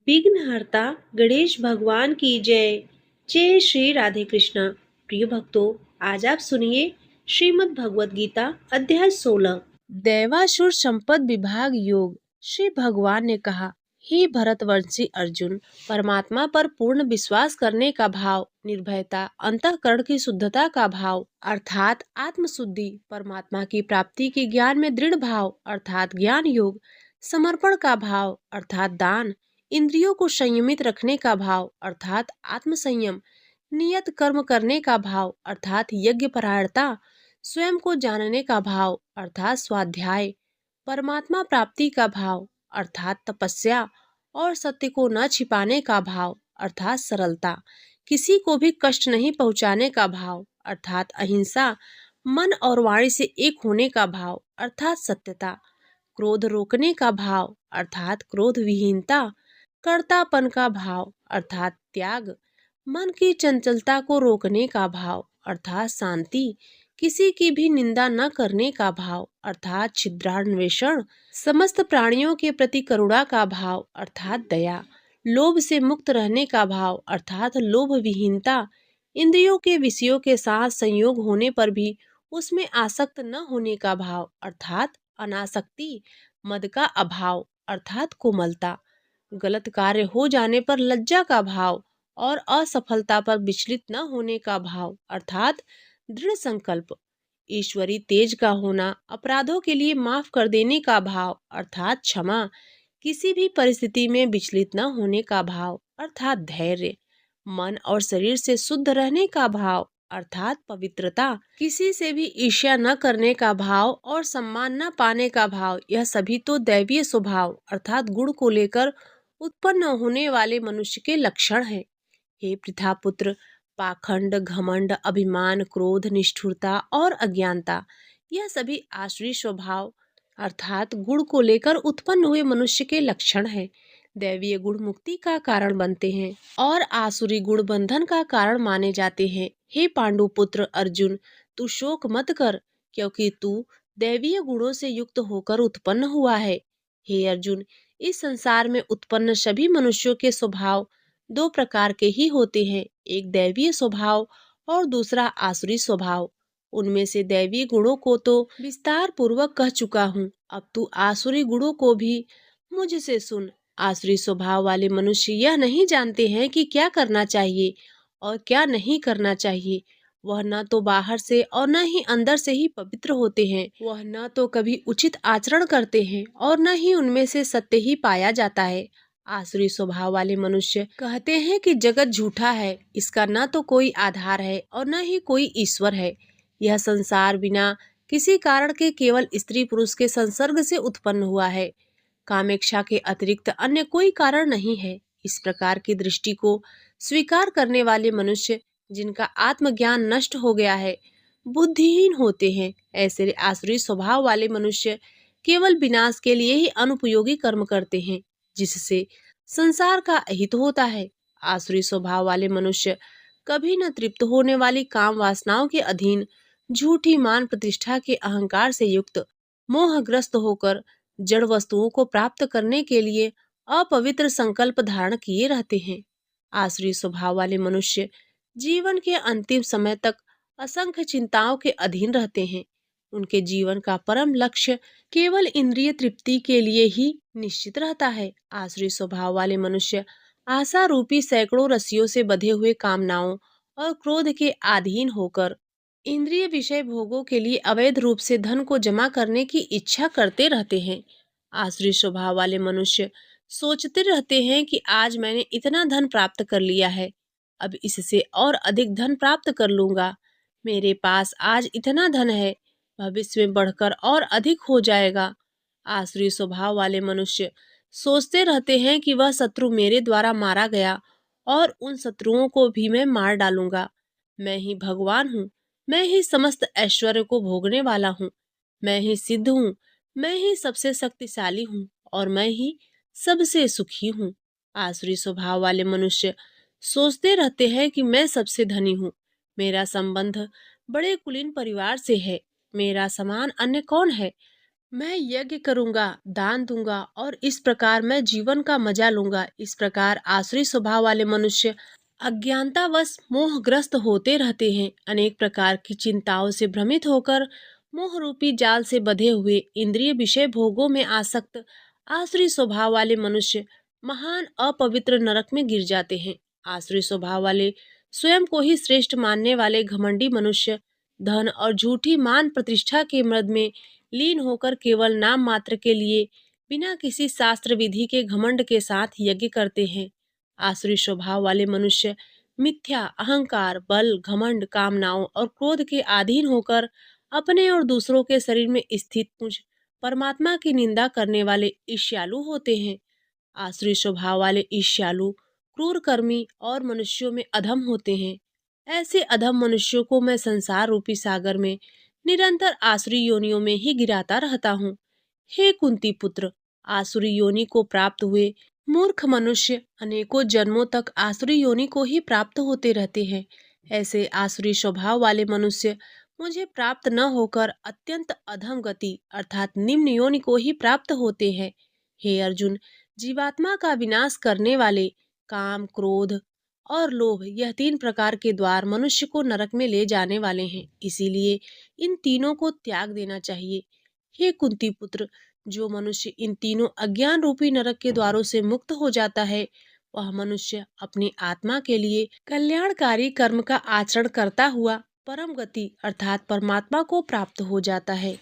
विघ्नहर्ता गणेश भगवान की जय। जय श्री राधे कृष्णा। प्रिय भक्तों, आज आप सुनिए श्रीमद् भगवत गीता अध्याय 16 दैवासुर संपद विभाग योग। श्री भगवान ने कहा, हे भरतवंशी अर्जुन, परमात्मा पर पूर्ण विश्वास करने का भाव, निर्भयता, अंतःकरण की शुद्धता का भाव अर्थात आत्मशुद्धि, परमात्मा की प्राप्ति के ज्ञान में दृढ़ भाव अर्थात ज्ञान योग, समर्पण का भाव अर्थात दान, इंद्रियों को संयमित रखने का भाव अर्थात आत्मसंयम, नियत कर्म करने का भाव अर्थात यज्ञ परायणता, स्वयं को जानने का भाव अर्थात स्वाध्याय, परमात्मा प्राप्ति का भाव अर्थात तपस्या और सत्य को न छिपाने का भाव अर्थात सरलता, किसी को भी कष्ट नहीं पहुंचाने का भाव अर्थात अहिंसा, मन और वाणी से एक होने का भाव अर्थात सत्यता, क्रोध रोकने का भाव अर्थात क्रोध विहीनता, कर्तापन का भाव अर्थात त्याग, मन की चंचलता को रोकने का भाव अर्थात शांति, किसी की भी निंदा न करने का भाव अर्थात छिद्रान्वेषण, समस्त प्राणियों के प्रति करुणा का भाव अर्थात दया, लोभ से मुक्त रहने का भाव अर्थात लोभ विहीनता, इंद्रियों के विषयों के साथ संयोग होने पर भी उसमें आसक्त न होने का भाव अर्थात अनासक्ति, मद का अभाव अर्थात कोमलता, गलत कार्य हो जाने पर लज्जा का भाव और असफलता पर विचलित न होने का भाव अर्थात दृढ़ संकल्प, ईश्वरी तेज का होना, अपराधों के लिए माफ कर देने का भाव अर्थात क्षमा, किसी भी परिस्थिति में विचलित न होने का भाव अर्थात धैर्य, मन और शरीर से शुद्ध रहने का भाव अर्थात पवित्रता, किसी से भी ईर्ष्या न करने का भाव और सम्मान न पाने का भाव, यह सभी तो दैवीय स्वभाव अर्थात गुण को लेकर उत्पन्न होने वाले मनुष्य के लक्षण हैं। हे पृथापुत्र, पाखंड, घमंड, अभिमान, क्रोध, निष्ठुरता और अज्ञानता, यह सभी आसुरी स्वभाव अर्थात गुण को लेकर उत्पन्न हुए मनुष्य के लक्षण हैं। दैवीय गुण मुक्ति का कारण बनते हैं और आसुरी गुण बंधन का कारण माने जाते हैं। हे पांडुपुत्र अर्जुन, तू शोक मत कर, क्योंकि तू दैवीय गुणों से युक्त होकर उत्पन्न हुआ है। हे अर्जुन, इस संसार में उत्पन्न सभी मनुष्यों के स्वभाव दो प्रकार के ही होते हैं, एक दैवीय स्वभाव और दूसरा आसुरी स्वभाव। उनमें से दैवीय गुणों को तो विस्तार पूर्वक कह चुका हूँ, अब तू आसुरी गुणों को भी मुझसे सुन। आसुरी स्वभाव वाले मनुष्य यह नहीं जानते हैं कि क्या करना चाहिए और क्या नहीं करना चाहिए। वह न तो बाहर से और न ही अंदर से ही पवित्र होते हैं। वह न तो कभी उचित आचरण करते हैं और न ही उनमें से सत्य ही पाया जाता है। आसुरी स्वभाव वाले मनुष्य कहते हैं कि जगत झूठा है, इसका न तो कोई आधार है और न ही कोई ईश्वर है। यह संसार बिना किसी कारण के केवल स्त्री पुरुष के संसर्ग से उत्पन्न हुआ है, कामेक्षा के अतिरिक्त अन्य कोई कारण नहीं है। इस प्रकार की दृष्टि को स्वीकार करने वाले मनुष्य, जिनका आत्मज्ञान नष्ट हो गया है, बुद्धिहीन होते हैं। ऐसे आसुरी स्वभाव वाले मनुष्य केवल विनाश के लिए ही अनुपयोगी कर्म करते हैं, जिससे संसार का अहित होता है। आसुरी स्वभाव वाले मनुष्य कभी न तृप्त होने वाली काम वासनाओं के अधीन, झूठी मान प्रतिष्ठा के अहंकार से युक्त, मोहग्रस्त होकर जड़ वस्तुओं को प्राप्त करने के लिए अपवित्र संकल्प धारण किए रहते हैं। आसुरी स्वभाव वाले मनुष्य जीवन के अंतिम समय तक असंख्य चिंताओं के अधीन रहते हैं। उनके जीवन का परम लक्ष्य केवल इंद्रिय तृप्ति के लिए ही निश्चित रहता है। आसुरी स्वभाव वाले मनुष्य आशा रूपी सैकड़ों रस्सियों से बंधे हुए कामनाओं और क्रोध के अधीन होकर इंद्रिय विषय भोगों के लिए अवैध रूप से धन को जमा करने की इच्छा करते रहते हैं। आसुरी स्वभाव वाले मनुष्य सोचते रहते हैं कि आज मैंने इतना धन प्राप्त कर लिया है, अब इससे और अधिक धन प्राप्त कर लूंगा। मेरे पास आज इतना धन है, भविष्य में बढ़कर और अधिक हो जाएगा। आसुरी स्वभाव वाले मनुष्य सोचते रहते हैं कि वह शत्रु मेरे द्वारा मारा गया और उन शत्रुओं को भी मैं मार डालूंगा। मैं ही भगवान हूँ, मैं ही समस्त ऐश्वर्य को भोगने वाला हूँ, मैं ही सिद्ध हूँ, मैं ही सबसे शक्तिशाली हूँ और मैं ही सबसे सुखी हूँ। आसुरी स्वभाव वाले मनुष्य सोचते रहते हैं कि मैं सबसे धनी हूँ, मेरा संबंध बड़े कुलीन परिवार से है, मेरा समान अन्य कौन है, मैं यज्ञ करूंगा, दान दूंगा और इस प्रकार मैं जीवन का मजा लूंगा। इस प्रकार आसुरी स्वभाव वाले मनुष्य अज्ञानतावश मोहग्रस्त होते रहते हैं। अनेक प्रकार की चिंताओं से भ्रमित होकर मोह रूपी जाल से बंधे हुए इंद्रिय विषय भोगों में आसक्त आसुरी स्वभाव वाले मनुष्य महान अपवित्र नरक में गिर जाते हैं। आसुरी स्वभाव वाले स्वयं को ही श्रेष्ठ मानने वाले घमंडी मनुष्य धन और झूठी मान प्रतिष्ठा के मद में लीन होकर केवल नाम मात्र के लिए बिना किसी शास्त्र विधि के घमंड के साथ यज्ञ करते हैं। आसुरी स्वभाव वाले मनुष्य मिथ्या अहंकार, बल, घमंड, कामनाओं और क्रोध के अधीन होकर अपने और दूसरों के शरीर में स्थित मुझ परमात्मा की निंदा करने वाले ईर्ष्यालु होते हैं। आसुरी स्वभाव वाले ईर्ष्यालु क्रूर कर्मी और मनुष्यों में अधम होते हैं। ऐसे अधम मनुष्यों को मैं संसार रूपी सागर में निरंतर आसुरी योनियों में ही गिराता रहता हूँ। हे कुंती पुत्र, आसुरी योनि को प्राप्त हुए मूर्ख मनुष्य अनेकों जन्मों तक आसुरी योनि को ही प्राप्त होते रहते हैं। ऐसे आसुरी स्वभाव वाले मनुष्य मुझे प्राप्त न होकर अत्यंत अधम गति अर्थात निम्न योनि को ही प्राप्त होते हैं। हे अर्जुन, जीवात्मा का विनाश करने वाले काम, क्रोध और लोभ, यह तीन प्रकार के द्वार मनुष्य को नरक में ले जाने वाले हैं। इसीलिए इन तीनों को त्याग देना चाहिए। हे कुंती पुत्र, जो मनुष्य इन तीनों अज्ञान रूपी नरक के द्वारों से मुक्त हो जाता है, वह मनुष्य अपनी आत्मा के लिए कल्याणकारी कर्म का आचरण करता हुआ परम गति अर्थात परमात्मा को प्राप्त हो जाता है।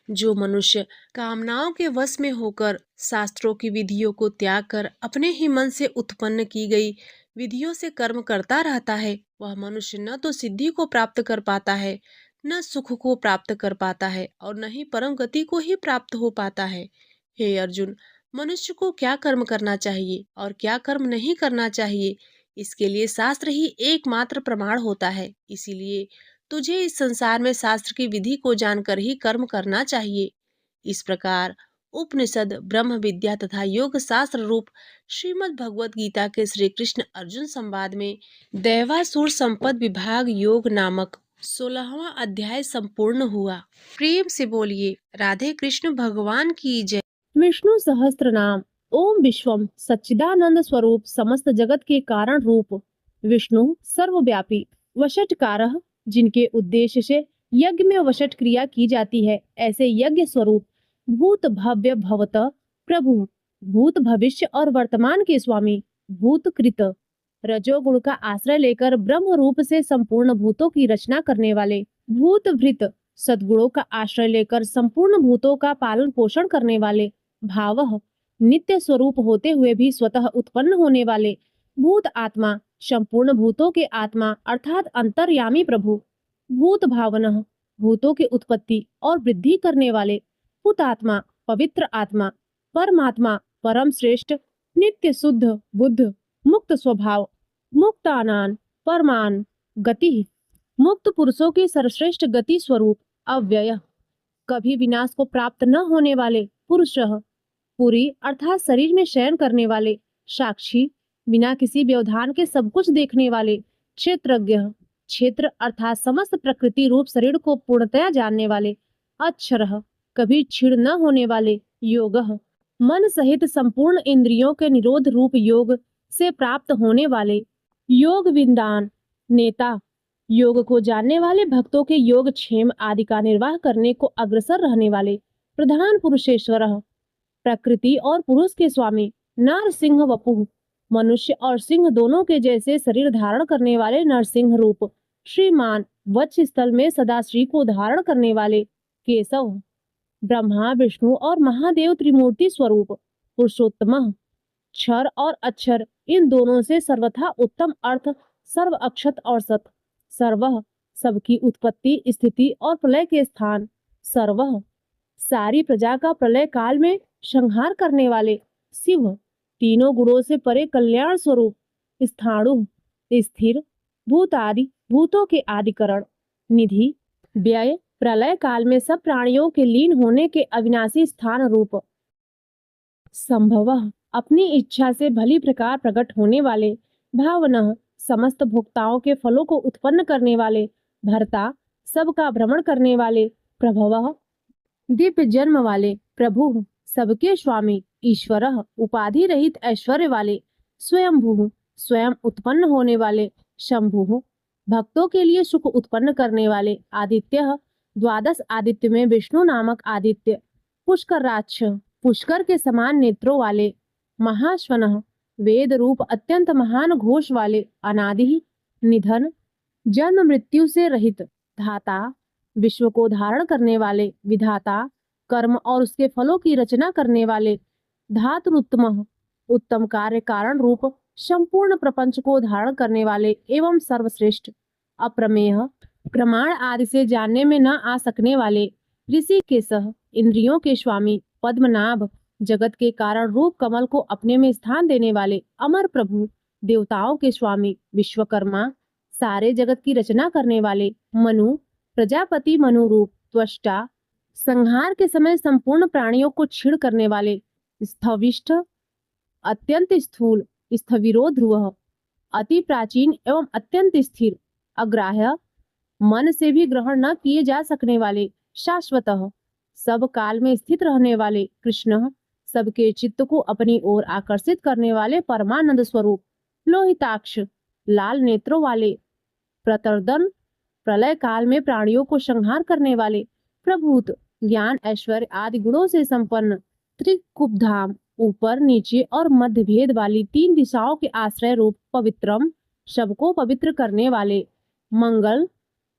जो मनुष्य कामनाओं के वश में होकर शास्त्रों की विधियों को त्याग कर अपने ही मन से उत्पन्न की गई विधियों से कर्म करता रहता है, वह मनुष्य न तो सिद्धि को प्राप्त कर पाता है, न सुख को प्राप्त कर पाता है और न ही परम गति को ही प्राप्त हो पाता है। हे अर्जुन, मनुष्य को क्या कर्म करना चाहिए और क्या कर्म नहीं करना चाहिए, इसके लिए शास्त्र ही एकमात्र प्रमाण होता है। इसीलिए तुझे इस संसार में शास्त्र की विधि को जानकर ही कर्म करना चाहिए। इस प्रकार उपनिषद, ब्रह्म विद्या तथा योग शास्त्र रूप श्रीमद् भगवत गीता के श्री कृष्ण अर्जुन संवाद में दैवासुर संपद विभाग योग नामक 16वां अध्याय संपूर्ण हुआ। प्रेम से बोलिए राधे कृष्ण भगवान की जय। विष्णु सहस्त्र नाम। ओम विश्वम सच्चिदानंद स्वरूप समस्त जगत के कारण रूप विष्णु सर्वव्यापी वशटकारः, जिनके उद्देश्य से यज्ञ में वशट क्रिया की जाती है, ऐसे यज्ञ स्वरूप भूत भव्य भवत प्रभु, भूत भविष्य और वर्तमान के स्वामी, भूत कृत रजोगुण का आश्रय लेकर ब्रह्म रूप से संपूर्ण भूतों की रचना करने वाले, भूत भृत सद्गुणों का आश्रय लेकर संपूर्ण भूतों का पालन पोषण करने वाले, भावः नित्य स्वरूप होते हुए भी स्वतः उत्पन्न होने वाले, भूत आत्मा संपूर्ण भूतों के आत्मा अर्थात अंतर्यामी प्रभु, भूत भावनः भूतों की उत्पत्ति और वृद्धि करने वाले, भूत आत्मा पवित्र आत्मा, परमात्मा परम श्रेष्ठ नित्य शुद्ध बुद्ध, मुक्त स्वभाव, मुक्तानान परमान गति, मुक्त पुरुषों की सर्वश्रेष्ठ गति स्वरूप, अव्यय कभी विनाश को प्राप्त न होने वाले, पुरुषः पुरी अर्थात शरीर में शयन करने वाले, साक्षी बिना किसी व्यवधान के सब कुछ देखने वाले, क्षेत्रज्ञ क्षेत्र अर्थात समस्त प्रकृति रूप शरीर को पूर्णतया जानने वाले, अक्षरः कभी क्षीण न होने वाले, योगः मन सहित संपूर्ण इंद्रियों के निरोध रूप योग से प्राप्त होने वाले, योग विंदान नेता योग को जानने वाले भक्तों के योग क्षेम आदि का निर्वाह करने को अग्रसर रहने वाले, प्रधान पुरुषेश्वरः प्रकृति और पुरुष के स्वामी, नरसिंह वपुः मनुष्य और सिंह दोनों के जैसे शरीर धारण करने वाले नरसिंह रूप, श्रीमान वक्ष स्थल में सदा श्री को धारण करने वाले, केशव ब्रह्मा विष्णु और महादेव त्रिमूर्ति स्वरूप, पुरुषोत्तम क्षर और अक्षर इन दोनों से सर्वथा उत्तम अर्थ, सर्व अक्षत और सत, सर्वः सबकी उत्पत्ति स्थिति और प्रलय के स्थान, सर्वः सारी प्रजा का प्रलय काल में संहार करने वाले, शिव तीनों गुणों से परे कल्याण स्वरूप, स्थाणु स्थिर भूतादि भूतों के आदिकरण, निधि व्यय प्रलय काल में सब प्राणियों के लीन होने के अविनाशी स्थान रूप, संभवः अपनी इच्छा से भली प्रकार प्रकट होने वाले, भावनः समस्त भोक्ताओं के फलों को उत्पन्न करने वाले, भर्ता सबका भ्रमण करने वाले, प्रभवः दिव्य जन्म वाले प्रभु, सबके स्वामी ईश्वरः, उपाधि रहित ऐश्वर्य वाले स्वयंभू, स्वयं उत्पन्न होने वाले शंभु, भक्तों के लिए सुख उत्पन्न करने वाले आदित्य, द्वादश आदित्य में विष्णु नामक आदित्य, पुष्कराक्ष, पुष्कर के समान नेत्रों वाले महाश्वनः, वेद रूप अत्यंत महान घोष वाले अनादि निधन, जन्म मृत्यु से रहित धाता, विश्व को धारण करने वाले विधाता, कर्म और उसके फलों की रचना करने वाले धातृत्तम, उत्तम कार्य कारण रूप संपूर्ण प्रपंच को धारण करने वाले एवं सर्वश्रेष्ठ, अप्रमेय, प्रमाण आदि से जानने में न आ सकने वाले ऋषिकेशः, इंद्रियों के स्वामी पद्मनाभ, जगत के कारण रूप कमल को अपने में स्थान देने वाले अमर प्रभु, देवताओं के स्वामी विश्वकर्मा, सारे जगत की रचना करने वाले मनु, प्रजापति मनु रूप त्वष्टा, संहार के समय संपूर्ण प्राणियों को छीण करने वाले स्थविष्ठ, अत्यंत स्थूल स्थविरो ध्रुव, अति प्राचीन एवं अत्यंत स्थिर, अग्राह्य, मन से भी ग्रहण न किए जा सकने वाले शाश्वतः, सब काल में स्थित रहने वाले कृष्ण, सबके चित्त को अपनी ओर आकर्षित करने वाले परमानंद स्वरूप, लोहिताक्ष, लाल नेत्रों वाले प्रतर्दन, प्रलय काल में प्राणियों को संहार करने वाले प्रभूत, ज्ञान ऐश्वर्य आदि गुणों से संपन्न, त्रिकुबधाम, ऊपर नीचे और मध्य भेद वाली तीन दिशाओं के आश्रय रूप पवित्रम, सबको पवित्र करने वाले मंगल,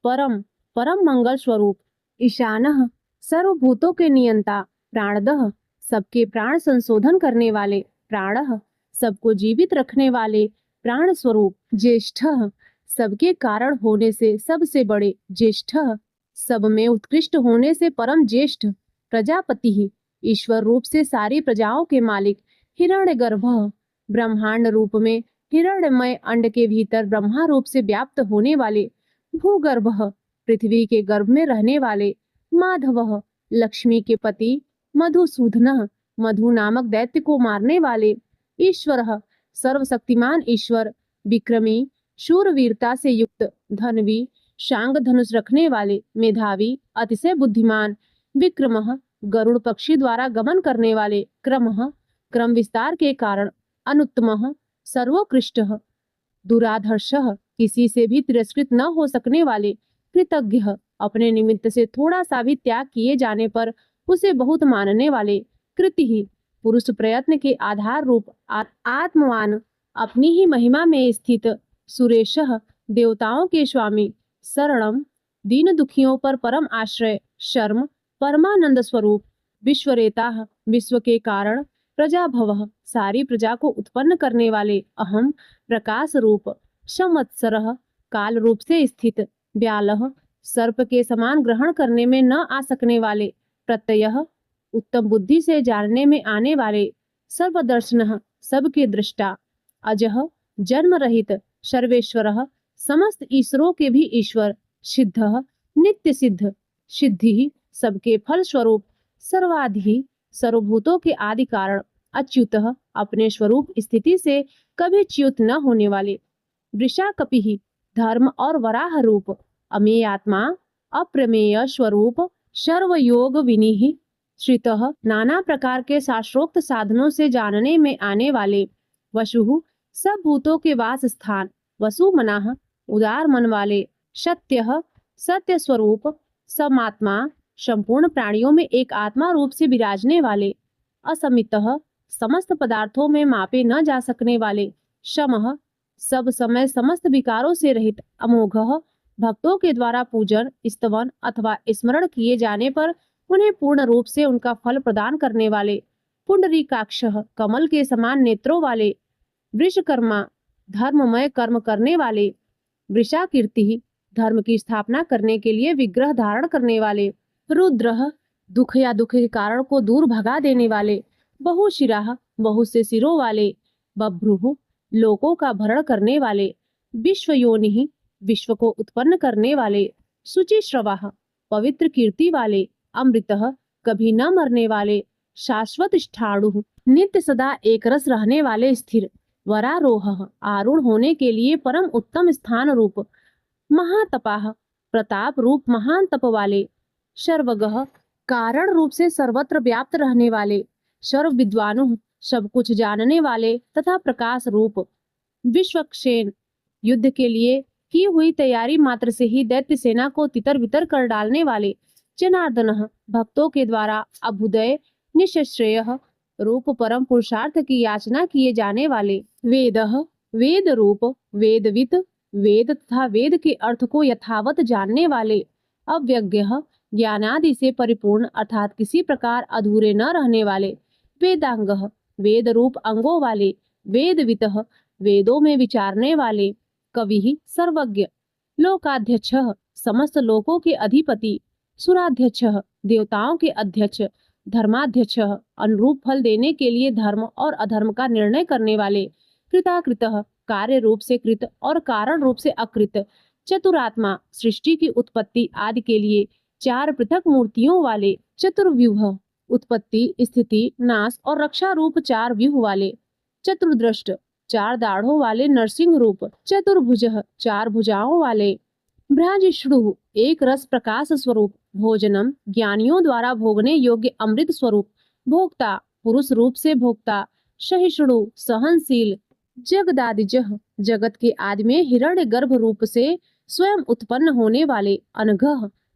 परम, परम मंगल स्वरूप ईशानः, सर्वभूतों के नियंता, प्राणदः, सबके प्राण संशोधन करने वाले प्राणः, सबको जीवित रखने वाले प्राण स्वरूप ज्येष्ठः, सबके कारण होने से सबसे बड़े ज्येष्ठः, सब में उत्कृष्ट होने से परम ज्येष्ठ, प्रजापति ही, ईश्वर रूप से सारी प्रजाओं के मालिक, हिरण्यगर्भः, ब्रह्मांड रूप में हिरण्यमय अंड के भीतर ब्रह्मा रूप से व्याप्त होने वाले भूगर्भः, पृथ्वी के गर्भ में रहने वाले माधवः, लक्ष्मी के पति मधुसूदनः, मधु नामक दैत्य को मारने वाले ईश्वरः, सर्वशक्तिमान ईश्वर, विक्रमी, शूरवीरता से युक्त, धनवी, शांग धनुष रखने वाले, मेधावी, अतिशय बुद्धिमान, विक्रमः, गरुड़ पक्षी द्वारा गमन करने वाले, क्रमः, क्रम विस्तार के कारण, अनुत्तमः, सर्वोत्कृष्टः, दुराधर्षः, किसी से भी तिरस्कृत न हो सकने वाले, कृतज्ञः, अपने निमित्त से थोड़ा सा भी त्याग किए जाने पर उसे बहुत मानने वाले, कृतिः, पुरुष प्रयत्न के आधार रूप आत्मवान, अपनी ही महिमा में स्थित, सुरेशः, देवताओं के स्वामी, शरणम, दीन दुखियों पर परम आश्रय, शर्म, परमानंद स्वरूप, विश्वरेता, विश्व के कारण, प्रजाभवः, सारी प्रजा को उत्पन्न करने वाले, अहम, प्रकाश रूप, संवत्सरः, काल रूप से स्थित, व्यालः, सर्प के समान ग्रहण करने में न आ सकने वाले, प्रत्ययः, उत्तम बुद्धि से जानने में आने वाले, सर्वदर्शनः, सबके दृष्टा, अजः, जन्म रहित, सर्वेश्वरः, समस्त ईश्वरों के भी ईश्वर, सिद्धः, नित्य सिद्ध, सिद्धि, सबके फल स्वरूप, सर्वाधि, सर्वभूतों के आदि कारण, अच्युतः, अपने स्वरूप स्थिति से कभी च्युत न होने वाले, वृषाकपिः, धर्म और वराह रूप, अमेय आत्मा, अप्रमेय स्वरूप, सर्वयोग विनिः, श्रितः, नाना प्रकार के शास्त्रोक्त साधनों से जानने में आने वाले, वसुः, सब भूतों के वास स्थान, वसुमनाः, उदार मन वाले, सत्यः, सत्य स्वरूप, समात्मा, संपूर्ण प्राणियों में एक आत्मा रूप से विराजने वाले, असमितः, समस्त पदार्थों में मापे न जा सकने वाले, शमः, सब समय समस्त विकारों से रहित, अमोघः, भक्तों के द्वारा पूजन, स्तवन अथवा स्मरण किए जाने पर उन्हें पूर्ण रूप से उनका फल प्रदान करने वाले, पुंडरीकाक्षः, कमल के समान नेत्रों वाले, वृषकर्मा, धर्ममय कर्म करने वाले, वृषाकीर्ति, धर्म की स्थापना करने के लिए विग्रह धारण करने वाले, रुद्रः, दुख या दुख के कारण को दूर भगा देने वाले, बहुशिराः, बहुत से सिरों वाले, बभ्रुः, लोकों का भरण करने वाले, विश्वयोनिः, विश्व को उत्पन्न करने वाले, शुचिश्रवाः, पवित्र कीर्ति वाले, अमृतः, कभी न मरने वाले, शाश्वत स्थाणुः, नित्य सदा एक रस रहने वाले, स्थिर, वरारोहः, आरूढ़ होने के लिए परम उत्तम स्थान रूप, महातपाः, प्रताप रूप महान तप वाले, शर्वगः, कारण रूप से सर्वत्र व्याप्त रहने वाले, सर्व विद्वानु, सब कुछ जानने वाले तथा प्रकाश रूप विश्वक्षेन, युद्ध के लिए की हुई तैयारी मात्र से ही दैत्य सेना को तितर बितर कर डालने वाले, जनार्दन, भक्तों के द्वारा अभ्युदय निश्रेय रूप परम पुरुषार्थ की याचना किए जाने वाले, वेद, वेद रूप, वेदवित, वेद तथा वेद के अर्थ को यथावत जानने वाले, अव्यज्ञ, ज्ञानादि से परिपूर्ण अर्थात किसी प्रकार अधूरे न रहने वाले, वेदांग, वेद रूप अंगों वाले, वेदवित, वेदों में विचारने वाले, कवि, सर्वज्ञ, लोकाध्यक्ष, समस्त लोकों के अधिपति, सुराध्यक्ष, देवताओं के अध्यक्ष, धर्माध्यक्ष, अनुरूप फल देने के लिए धर्म और अधर्म का निर्णय करने वाले, कृताकृत, कार्य रूप से कृत और कारण रूप से अकृत, चतुरात्मा, सृष्टि की उत्पत्ति आदि के लिए चार पृथक मूर्तियों वाले, चतुर्व्यूह, उत्पत्ति, स्थिति, नाश और रक्षा रूप चार व्यूह वाले, चतुर्दृष्ट, चार दाढ़ों वाले नरसिंह रूप, चतुर्भुज, चार भुजाओं वाले, भ्राजिष्णु, एक रस प्रकाश स्वरूप, भोजनम, ज्ञानियों द्वारा भोगने योग्य अमृत स्वरूप, भोक्ता, पुरुष रूप से भोक्ता, सहिष्णु, सहनशील, जगदादिज, जगत के आदि में हिरण्य गर्भ रूप से स्वयं उत्पन्न होने वाले, अनघ,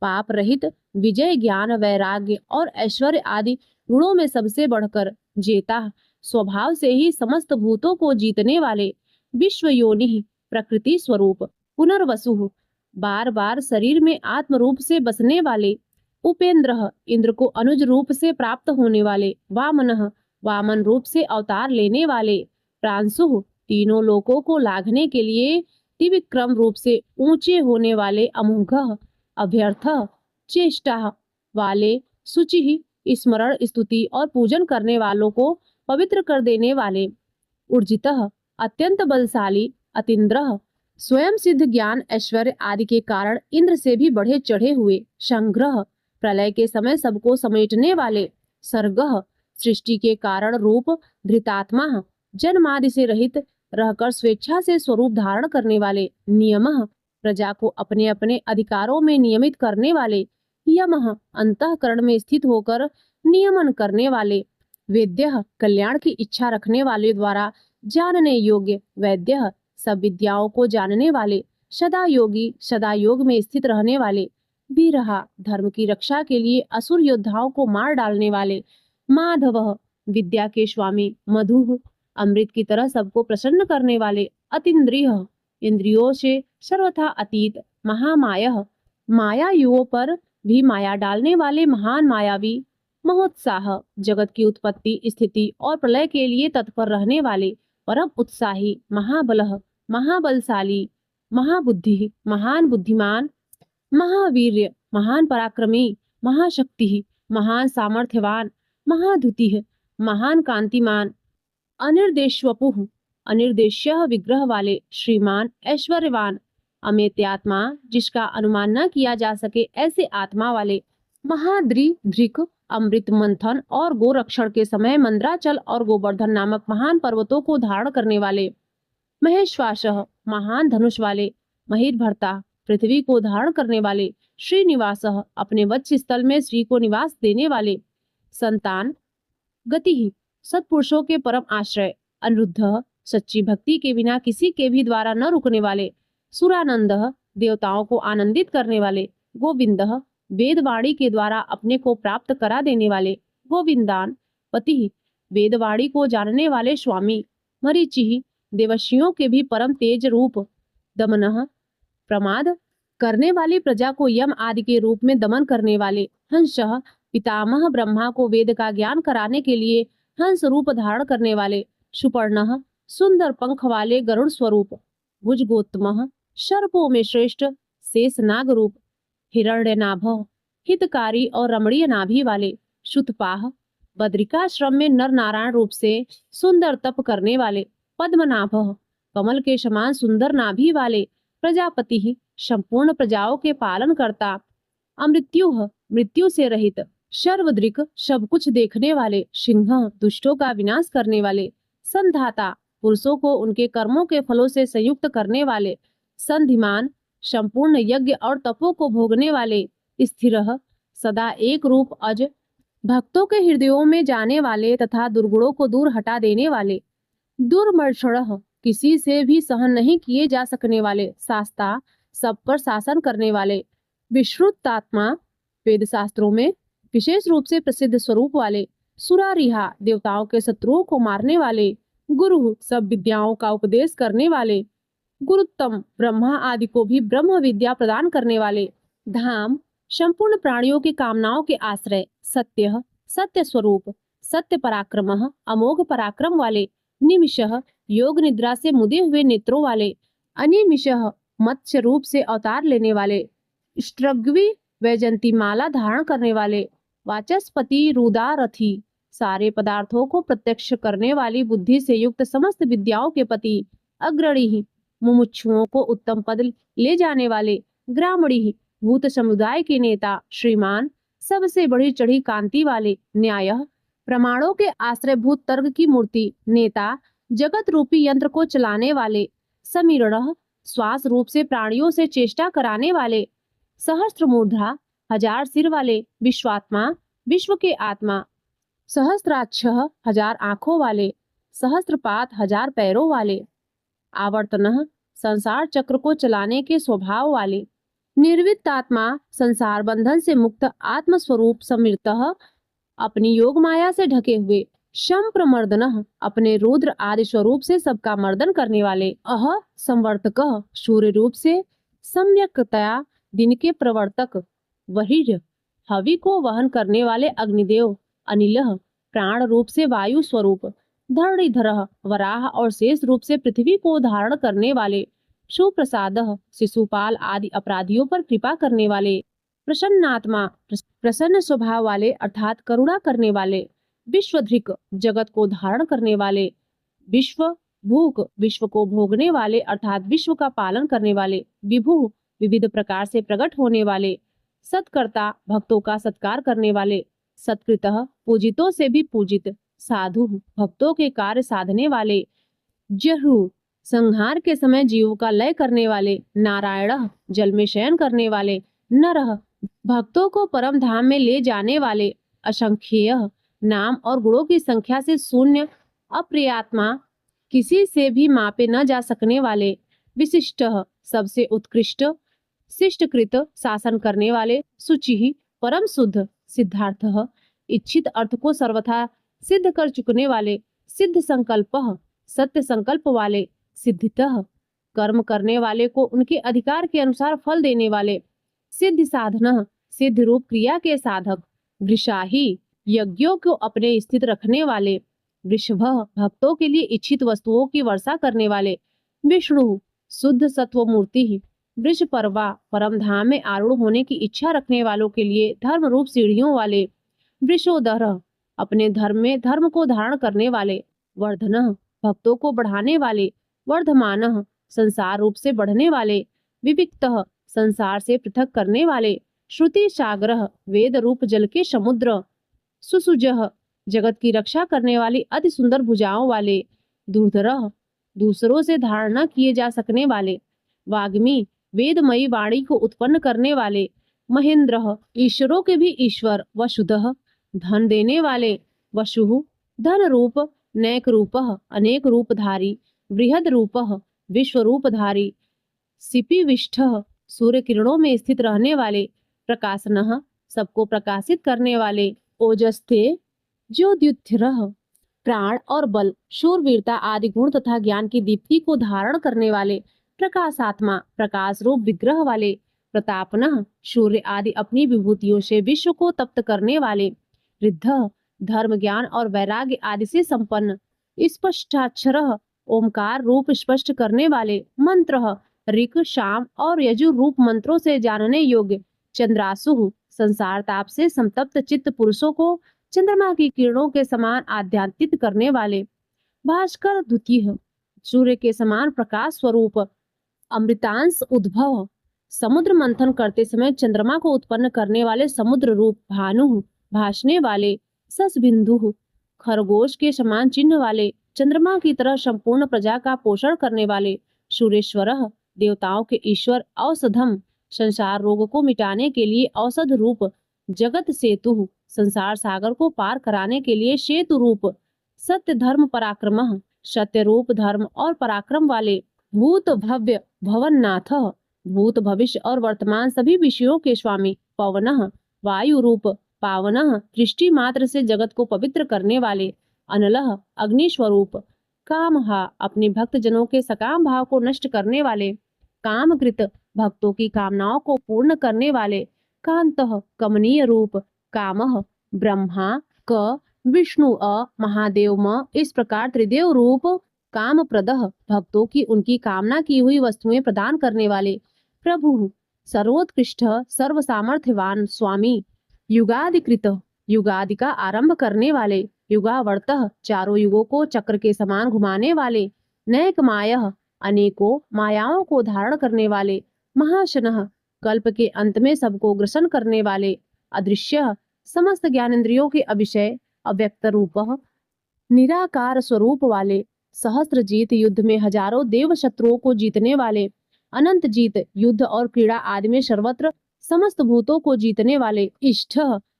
पाप रहित, विजय, ज्ञान, वैराग्य और ऐश्वर्य आदि गुणों में सबसे बढ़कर, जेता, स्वभाव से ही समस्त भूतों को जीतने वाले, विश्व योनि, प्रकृति स्वरूप, पुनर्वसु, बार बार शरीर में आत्म रूप से बसने वाले, उपेंद्र, इंद्र को अनुज रूप से प्राप्त होने वाले, वामन, वामन रूप से अवतार लेने वाले, प्रांशु, तीनों लोकों को लाघने के लिए त्रिविक्रम रूप से ऊंचे होने वाले, अमोघ, अभ्यर्थ, चेष्टा वाले, शुचि, स्मरण, स्तुति और पूजन करने वालों को पवित्र कर देने वाले, ऊर्जित, अत्यंत बलशाली, अतीन्द्र, स्वयं सिद्ध ज्ञान, ऐश्वर्य आदि के कारण इंद्र से भी बढ़े चढ़े हुए, संग्रह, प्रलय के समय सबको समेटने वाले, सर्गः, सृष्टि के कारण रूप, धृतात्मा, जन्मादि से रहित रहकर स्वेच्छा से स्वरूप धारण करने वाले, नियमः, प्रजा को अपने अपने अधिकारों में नियमित करने वाले, यमः, अंतःकरण में स्थित होकर नियमन करने वाले, वेद्यः, कल्याण की इच्छा रखने वाले द्वारा जानने योग्य, वैद्यः, सब विद्याओं को जानने वाले, सदा योगी, सदा योग में स्थित रहने वाले, वीरहा, धर्म की रक्षा के लिए असुर योद्धाओं को मार डालने वाले, माधवः, विद्या के स्वामी, मधुः, अमृत की तरह सबको प्रसन्न करने वाले, अतीन्द्रियः, इंद्रियों से सर्वथा अतीत, महामायः, मायायुओं पर भी माया डालने वाले महान मायावी, महोत्साह, जगत की उत्पत्ति, स्थिति और प्रलय के लिए तत्पर रहने वाले, परम उत्साही, महाबलः, महाबलशाली, महाबुद्धि, महान बुद्धिमान, महावीर्य, महान पराक्रमी, महाशक्ति, महान सामर्थ्यवान, महाधुति, महान कांतिमान, अनिर्देशवपुः, अनिर्देश्य विग्रह वाले, श्रीमान, ऐश्वर्यवान, अमेत्यात्मा, जिसका अनुमान न किया जा सके ऐसे आत्मा वाले, महाद्रिभृक, अमृत मंथन और गोरक्षण के समय मंद्राचल और गोवर्धन नामक महान पर्वतों को धारण करने वाले, महेश्वासः, महान धनुष वाले, महीर्भर्ता, पृथ्वी को धारण करने वाले, श्रीनिवासः, अपने वक्ष स्थल में श्री को निवास देने वाले, संतान, गति, सत्पुरुषों के परम आश्रय, अनिरुद्ध, सच्ची भक्ति के बिना किसी के भी द्वारा न रुकने वाले, सुरानंद, देवताओं को आनंदित करने वाले, गोविंद, वेदवाणी के द्वारा अपने को प्राप्त करा देने वाले, गोविंदान, पति, वेदवाणी को जानने वाले स्वामी, मरीचि, देवशियों के भी परम तेज रूप, दमनः, प्रमाद करने वाली प्रजा को यम आदि के रूप में दमन करने वाले, हंसः, पितामह ब्रह्मा को वेद का ज्ञान कराने के लिए हंस रूप धारण करने वाले, सुपर्णः, सुंदर पंख वाले गरुड़ स्वरूप, भुजगोत्तमः, सर्पों में श्रेष्ठ शेषनाग रूप, हिरण्यनाभ, हितकारी और रमणीय नाभि वाले, शुतपाह, बद्रिकाश्रम में नर नारायण रूप से सुंदर तप करने वाले, पद्मनाभ, कमल के समान सुंदर नाभि वाले, प्रजापति, संपूर्ण प्रजाओं के पालन करता, अमृत्युः, मृत्यु से रहित, सर्वदृक्, सब कुछ देखने वाले, सिंह, दुष्टों का विनाश करने वाले, संधाता, पुरुषों को उनके कर्मों के फलों से संयुक्त करने वाले, संधिमान, संपूर्ण यज्ञ और तपों को भोगने वाले, स्थिरः, सदा एक रूप अज, भक्तों के हृदयों में जाने वाले तथा दुर्गुणों को दूर हटा देने वाले, दुर्मर्षण, किसी से भी सहन नहीं किए जा सकने वाले, शास्ता, सब पर शासन करने वाले, विश्रुतात्मा, वेद शास्त्रों में विशेष रूप से प्रसिद्ध स्वरूप वाले, सुरारिहा, देवताओं के शत्रुओं को मारने वाले, गुरु, सब विद्याओं का उपदेश करने वाले, गुरुत्तम, ब्रह्मा आदि को भी ब्रह्म विद्या प्रदान करने वाले, धाम, संपूर्ण प्राणियों की कामनाओं के आश्रय, सत्य, सत्य स्वरूप, सत्य पराक्रम, अमोघ पराक्रम वाले, निमिषः, योग निद्रा से मुदे हुए नेत्रों वाले, अनिमिषः, मत्स्य रूप से अवतार लेने वाले, स्ट्रग्वी, वैजंती माला धारण करने वाले, वाचस्पति, रुदारथी, सारे पदार्थों को प्रत्यक्ष करने वाली बुद्धि से युक्त समस्त विद्याओं के पति, अग्रणी, मुमुक्षुओं को उत्तम पद ले जाने वाले, ग्रामणी, भूत समुदाय के नेता, श्रीमान, सबसे बढ़ी चढ़ी कांति वाले, न्याय, प्रमाणों के आश्रयभूत तर्क की मूर्ति, नेता, जगत रूपी यंत्र को चलाने वाले, समीरण, श्वास रूप से प्राणियों से चेष्टा कराने वाले, सहस्त्र मूर्धा, हजार सिर वाले, विश्वात्मा, विश्व के आत्मा, सहस्त्राक्ष, हजार आंखों वाले, सहस्त्रपात, हजार पैरों वाले, आवर्तन, संसार चक्र को चलाने के स्वभाव वाले, निर्वित्तात्मा, संसार बंधन से मुक्त आत्म स्वरूप, समृतः, अपनी योग माया से ढके हुए, शंप्रमर्दन, अपने रुद्र आदि स्वरूप से सबका मर्दन करने वाले, अह संवर्तक, सूर्य रूप से सम्यक्तया दिन के प्रवर्तक, वहीर्य, हवि को वहन करने वाले अग्निदेव, अनिलः, प्राण रूप से वायु स्वरूप, धरणीधर, वराह और शेष रूप से पृथ्वी को धारण करने वाले, सुप्रसाद, शिशुपाल आदि अपराधियों पर कृपा करने वाले, प्रसन्नात्मा, प्रसन्न स्वभाव वाले अर्थात करुणा करने वाले, विश्वधृक, जगत को धारण करने वाले, विश्व भूक, विश्व को भोगने वाले अर्थात विश्व का पालन करने वाले, विभु, विविध प्रकार से प्रकट होने वाले, सत्कर्ता, भक्तों का सत्कार करने वाले, सत्कृतः, पूजितों से भी पूजित, साधु, भक्तों के कार्य साधने वाले, जहु, संहार के समय जीवों का लय करने वाले, नारायण, जल में शयन करने वाले, नरः, भक्तों को परम धाम में ले जाने वाले, असंख्येय, नाम और गुणों की संख्या से शून्य, अप्रियात्मा, किसी से भी मापे न जा सकने वाले, विशिष्ट, सबसे उत्कृष्ट, शिष्टकृत, शासन करने वाले, शुचि, परम शुद्ध, सिद्धार्थ, इच्छित अर्थ को सर्वथा सिद्ध कर चुकने वाले, सिद्ध संकल्प, सत्य संकल्प वाले, सिद्धितः, कर्म करने वाले को उनके अधिकार के अनुसार फल देने वाले, सिद्ध साधन, सिद्ध रूप क्रिया के साधक, वृषाही, यज्ञों को अपने स्थित रखने वाले, वृषभ, भक्तों के लिए इच्छित वस्तुओं की वर्षा करने वाले, विष्णु, शुद्ध सत्व मूर्ति, वृष पर्वा, परम धाम में आरूढ़ होने की इच्छा रखने वालों के लिए धर्म रूप सीढ़ियों वाले, वृषोदर, अपने धर्म में धर्म को धारण करने वाले, वर्धन, भक्तों को बढ़ाने वाले, वर्धमान, संसार रूप से बढ़ने वाले, विविक्त, संसार से पृथक करने वाले, श्रुति सागर, वेद रूप जल के समुद्र, सुसुजह, जगत की रक्षा करने वाली अति सुंदर भुजाओं वाले, दूरधरः, दूसरों से धारण न किए जा सकने वाले, वाग्मी, वेदमयी वाणी को उत्पन्न करने वाले, महेंद्र, ईश्वरों के भी ईश्वर, वसुधः, धन देने वाले, वसुः, धन रूप, नैक रूपः, अनेक रूपधारी, बृहद रूपः, विश्व रूपधारी, सिपिविष्ठः, सूर्य किरणों में स्थित रहने वाले, प्रकाशनः, सबको प्रकाशित करने वाले, ओजस्ते, ज्योतिर्यः, प्राण और बल, शूरवीरता आदि गुण तथा ज्ञान की दीप्ति को धारण करने वाले, प्रकाशात्मा, प्रकाश रूप विग्रह वाले, प्रतापनः, सूर्य आदि अपनी विभूतियों से विश्व को तप्त करने वाले, रिद्धः, धर्म ज्ञान और वैराग्य आदि से संपन्न, स्पष्टाक्षरः, ओमकार रूप स्पष्ट करने वाले, मंत्रः, ऋक, शाम और यजुर रूप मंत्रों से जानने योग्य, चंद्रासु, संसार ताप से संतप्त चित्त पुरुषों को चंद्रमा की किरणों के समान आध्यात्मित करने वाले, भास्कर द्वितीय, सूर्य के समान प्रकाश स्वरूप, अमृतांश उद्भव, समुद्र मंथन करते समय चंद्रमा को उत्पन्न करने वाले समुद्र रूप, भानु, भासने वाले, सस बिंदु, खरगोश के समान चिन्ह वाले, चंद्रमा की तरह संपूर्ण प्रजा का पोषण करने वाले, सूर्येश्वरः, देवताओं के ईश्वर, औषधम, संसार रोग को मिटाने के लिए औषध रूप, जगत सेतु, संसार सागर को पार कराने के लिए सेतु रूप, सत्य धर्म पराक्रमः, सत्य रूप धर्म और पराक्रम वाले, भूत भव्य भवननाथ, भूत भविष्य और वर्तमान सभी विषयों के स्वामी, पवनः, वायु रूप, पावनः, दृष्टि मात्र से जगत को पवित्र करने वाले, अनलः, अग्नि स्वरूप, कामहा, अपने भक्त जनों के सकाम भाव को नष्ट करने वाले, कामकृत, भक्तों की कामनाओं को पूर्ण करने वाले, कांतः, कमनीय रूप, कामः, ब्रह्मा, क, विष्णु अ, महादेव म, इस प्रकार त्रिदेव रूप, काम प्रदः, भक्तों की उनकी कामना की हुई वस्तुएं प्रदान करने वाले, प्रभु, सर्वोत्कृष्ट, सर्व सामर्थ्यवान स्वामी, युगादिकृत, युगादि का आरंभ करने वाले, युगावर्तः, चारों युगों को चक्र के समान घुमाने वाले, नैकमायः, अनेकों मायाओं को धारण करने वाले, महाशनः, कल्प के अंत में सबको ग्रसन करने वाले, अदृश्य, समस्त ज्ञानेंद्रियों के अविषय, अव्यक्त रूपः, निराकार स्वरूप वाले, सहस्त्र जीत, युद्ध में हजारों देव शत्रुओं को जीतने वाले, अनंत जीत, युद्ध और क्रीड़ा आदि में सर्वत्र समस्त भूतों को जीतने वाले, इष्ट,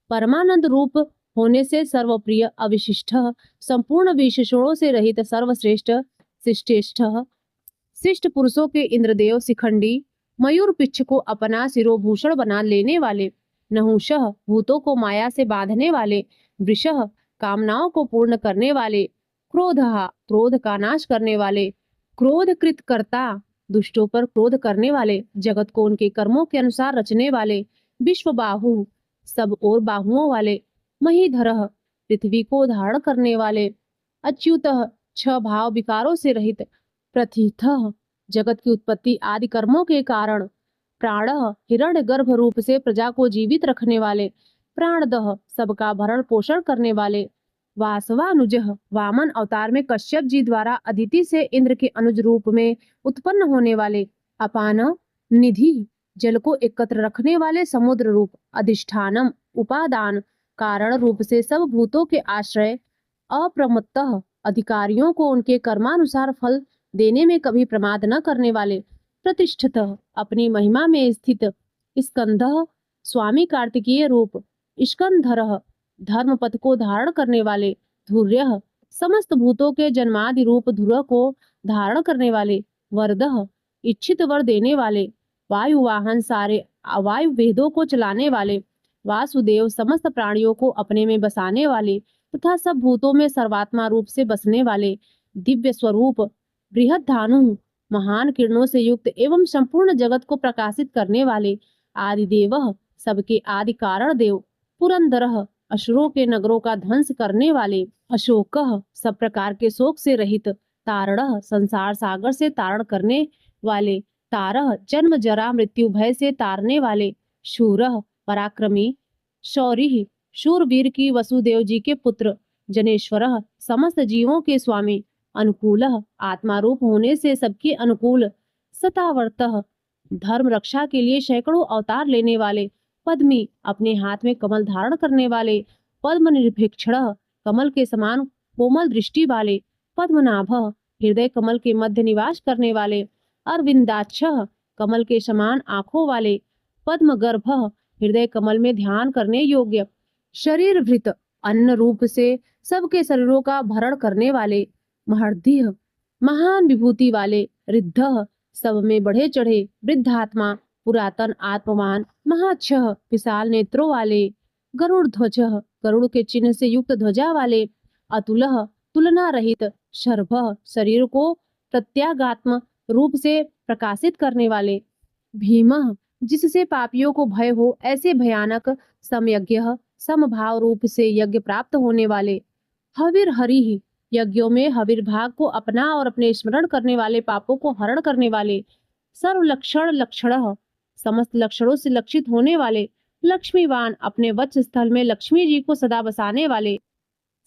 परमानंद रूप होने से सर्वप्रिय, अविशिष्ट, संपूर्ण विशेषणों से रहित, सर्वश्रेष्ठ, शिष्टेष्ठ, शिष्ट पुरुषों के इंद्रदेव, शिखंडी, मयूर पिच्छ को अपना शिरोभूषण बना लेने वाले, नहुषः, भूतों को माया से बांधने वाले, वृषः, कामनाओं को पूर्ण करने वाले, क्रोधः, क्रोध का नाश करने वाले, क्रोधकृत कर्ता, दुष्टों पर क्रोध करने वाले, जगत को उनके कर्मों के अनुसार रचने वाले, विश्वबाहु, सब और बाहुओं वाले, महीधरः, पृथ्वी को धारण करने वाले, अच्युतः, छह भाव विकारों से रहित, प्रथितः, जगत की उत्पत्ति आदि कर्मों के कारण, प्राणः, हिरण्य गर्भ रूप से प्रजा को जीवित रखने वाले, प्राणदः, सबका भरण पोषण करने वाले, वासवानुजः, वामन अवतार में कश्यप जी द्वारा अदिति से इंद्र के अनुज रूप में उत्पन्न होने वाले, अपान निधि, जल को एकत्र रखने वाले समुद्र रूप, अधिष्ठानम, उपादान, कारण रूप से सब भूतों के आश्रय, अप्रमत्तः, अधिकारियों को उनके कर्मानुसार फल देने में कभी प्रमाद न करने वाले, प्रतिष्ठितः, अपनी महिमा में स्थित, स्कंदः, स्वामी कार्तिकीय रूप, स्कंधरः, धर्म पथ को धारण करने वाले, धुर्यः, समस्त भूतों के जन्मादि रूप धुर को धारण करने वाले, वरदः, इच्छित वर देने वाले, वायु वाहन, सारे वायु वेदों को चलाने वाले, वासुदेव, समस्त प्राणियों को अपने में बसाने वाले तथा सब भूतों में सर्वात्मा रूप से बसने वाले, दिव्य स्वरूप, बृहद धानु, महान किरणों से युक्त एवं संपूर्ण जगत को प्रकाशित करने वाले, आदिदेवः, सबके आदि कारण देव, पुरंदरः, असुरों के नगरों का ध्वंस करने वाले, अशोकः, सब प्रकार के शोक से रहित, तारणः, संसार सागर से तारण करने वाले, तारः, जन्म जरा मृत्यु भय से तारने वाले, शूरः, पराक्रमी, शौरिः, शूरवीर की वसुदेव जी के पुत्र, जनेश्वरः, समस्त जीवों के स्वामी, अनुकूलः, आत्मा रूप होने से सबके अनुकूल, सतावर्तः, धर्म रक्षा के लिए सैकड़ों अवतार लेने वाले, पद्मी, अपने हाथ में कमल धारण करने वाले, पद्म निरपेक्षण, कमल के समान कोमल दृष्टि वाले, पद्मनाभः, हृदय कमल के मध्य निवास करने वाले, अरविंदाक्षः, कमल के समान आंखों वाले, पद्मगर्भः, हृदय कमल में ध्यान करने योग्य, शरीर भृत, अन्न रूप से सबके शरीरों का भरण करने वाले, महर्दिह, महान विभूति वाले, रिद्धः, सब में बढ़े चढ़े, वृद्धात्मा, पुरातन आत्मवान, महाक्षः, विशाल नेत्रों वाले, गरुड़ ध्वजः, गरुड़ के चिन्ह से युक्त ध्वजा वाले, अतुलः, तुलना रहित, शर्भः, शरीर को प्रत्यागात्म रूप से प्रकाशित करने वाले, भीमः, जिससे पापियों को भय हो ऐसे भयानक, समयज्ञः, समभाव रूप से यज्ञ प्राप्त होने वाले, हविर हरिः, यज्ञों में हविर भाग को अपना और अपने स्मरण करने वाले पापों को हरण करने वाले, सर्व लक्षण लक्षणः, समस्त लक्षणों से लक्षित होने वाले, लक्ष्मीवान, अपने वक्ष स्थल में लक्ष्मी जी को सदा बसाने वाले,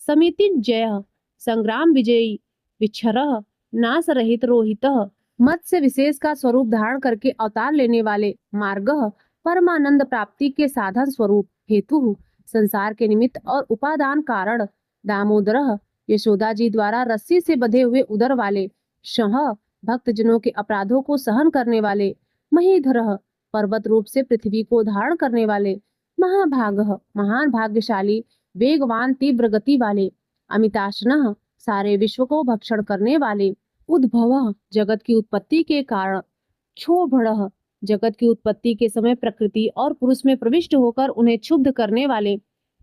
समितिन जयः, संग्राम विजयी, विच्छरः, नाश रहित रोहितः, मत्स्य विशेष का स्वरूप धारण करके अवतार लेने वाले, मार्गः, परमानंद प्राप्ति के साधन स्वरूप, हेतु, संसार के निमित्त और उपादान कारण, दामोदरः, यशोदा जी द्वारा रस्सी से बंधे हुए उदर वाले, शः, भक्त जनों के अपराधों को सहन करने वाले, महीधरः, पर्वत रूप से पृथ्वी को धारण करने वाले, महाभागः महान भाग्यशाली, वेगवान तीव्र गति वाले, अमिताशनः सारे विश्व को भक्षण करने वाले, उद्भवः जगत की उत्पत्ति के कारण, क्षोभणः जगत की उत्पत्ति के समय प्रकृति और पुरुष में प्रविष्ट होकर उन्हें क्षुब्ध करने वाले,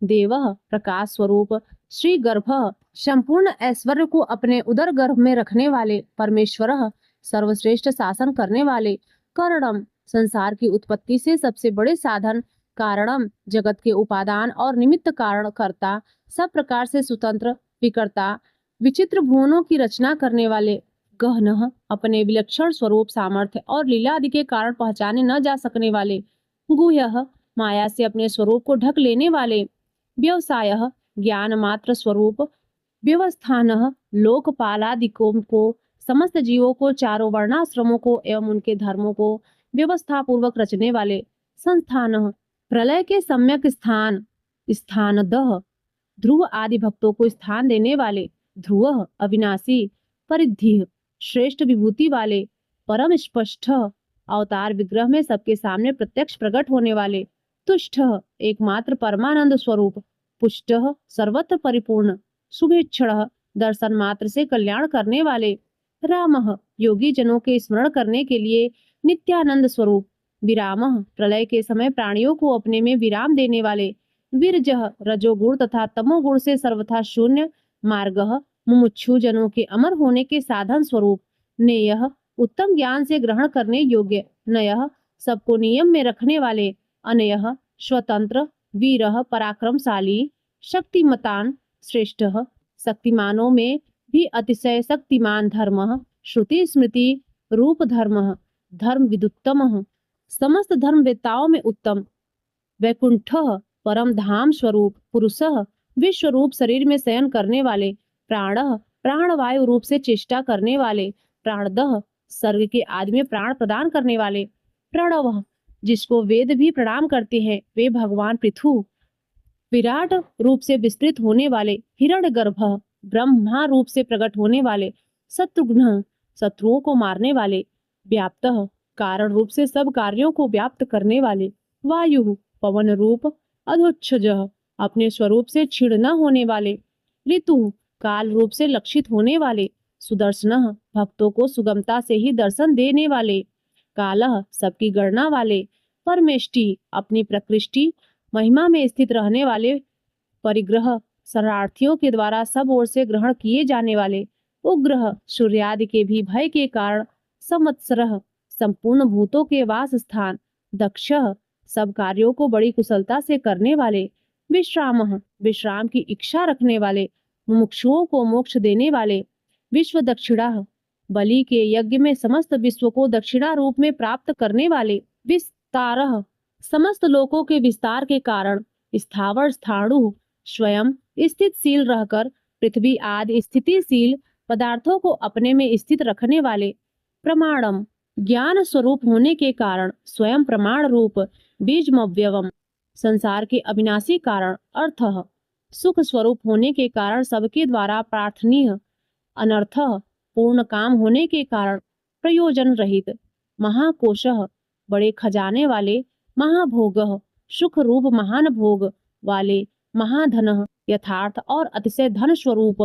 देवः प्रकाश स्वरूप, श्री गर्भः संपूर्ण ऐश्वर्य को अपने उदर गर्भ में रखने वाले, परमेश्वरः सर्वश्रेष्ठ शासन करने वाले, करणम संसार की उत्पत्ति से सबसे बड़े साधन, कारणम जगत के उपादान और निमित्त कारण कर्ता, सब प्रकार से स्वतंत्र विकर्ता, विचित्र भुवनों की रचना करने वाले, गहनः अपने विलक्षण स्वरूप सामर्थ्य और लीला आदि के कारण पहचाने न जा सकने वाले, गुह्यः माया से अपने स्वरूप को ढक लेने वाले, व्यवसायः ज्ञान मात्र स्वरूप, व्यवस्थानः लोकपालादिकों को, समस्त जीवों को, चारों वर्णाश्रमों को एवं उनके धर्मों को व्यवस्था पूर्वक रचने वाले, संस्थानः प्रलय के सम्यक स्थान, स्थानदः ध्रुव आदि भक्तों को स्थान देने वाले, ध्रुव अविनाशी, परिधि श्रेष्ठ विभूति वाले, परम स्पष्ट अवतार विग्रह में सबके सामने प्रत्यक्ष प्रकट होने वाले, तुष्ट एकमात्र परमानंद स्वरूप, पुष्ट सर्वत्र परिपूर्ण, शुभेच्छण दर्शन मात्र से कल्याण करने वाले, राम योगी जनों के स्मरण करने के लिए नित्यानंद स्वरूप, विराम प्रलय के समय प्राणियों को अपने में विराम देने वाले, विरजः रजोगुण तथा तमोगुण से सर्वथा शून्य, मार्गः मुमुक्षु जनों के अमर होने के साधन स्वरूप, नेयः उत्तम ज्ञान से ग्रहण करने योग्य, नयः सबको नियम में रखने वाले, अनयः स्वतंत्र, वीरः पराक्रमशाली, शक्तिमतान श्रेष्ठः शक्तिमानों में भी अतिशय शक्तिमान, धर्मः श्रुति स्मृति रूप धर्मः धर्म विदुत्तमः समस्त धर्मवेत्ताओं में उत्तम, वैकुंठः परम धाम स्वरूप, पुरुषः विश्व रूप शरीर में शयन करने वाले, प्राणः प्राणवायु रूप से चेष्टा करने वाले, प्राणदः सर्ग के आदि में प्राण प्रदान करने वाले, प्रणवः जिसको वेद भी प्रणाम करते हैं वे भगवान पृथु, विराट रूप से विस्तृत होने वाले, हिरण्यगर्भः ब्रह्मा रूप से प्रकट होने वाले, शत्रुघ्न शत्रुओं को मारने वाले, व्याप्तः कारण रूप से सब कार्यों को व्याप्त करने वाले, वायु पवन रूप, अधोक्षजः अपने स्वरूप से क्षीण न होने वाले, ऋतु काल रूप से लक्षित होने वाले, सुदर्शनः भक्तों को सुगमता से ही दर्शन देने वाले, कालः सबकी गणना वाले, परमेष्टि अपनी प्रकृष्टि महिमा में स्थित रहने वाले, परिग्रह शरणार्थियों के द्वारा सब ओर से ग्रहण किए जाने वाले, उग्रह सूर्यादि के भी भय के कारण, संवत्सरः संपूर्ण भूतों के वास स्थान, दक्षः सब कार्यों को बड़ी कुशलता से करने वाले, विश्रामः विश्राम की इच्छा रखने वाले, मुमुक्षुओं को मोक्ष देने वाले, विश्व दक्षिणाः बलि के यज्ञ में समस्त विश्व को दक्षिणा रूप में प्राप्त करने वाले, विस्तारः समस्त लोकों के विस्तार के कारण, स्थावर स्थाणु स्वयं स्थितशील रहकर पृथ्वी आदि स्थितिशील पदार्थों को अपने में स्थित रखने वाले, प्रमाणम ज्ञान स्वरूप होने के कारण, स्वयं प्रमाण रूप, बीजमव्यवम संसार के अविनाशी कारण, अर्थः सुख स्वरूप होने के कारण सबके द्वारा प्रार्थनीय, अनर्थः पूर्ण काम होने के कारण प्रयोजन रहित, महाकोशः बड़े खजाने वाले, महाभोगः सुख रूप महान भोग वाले, महाधनः यथार्थ और अतिशय धन स्वरूप,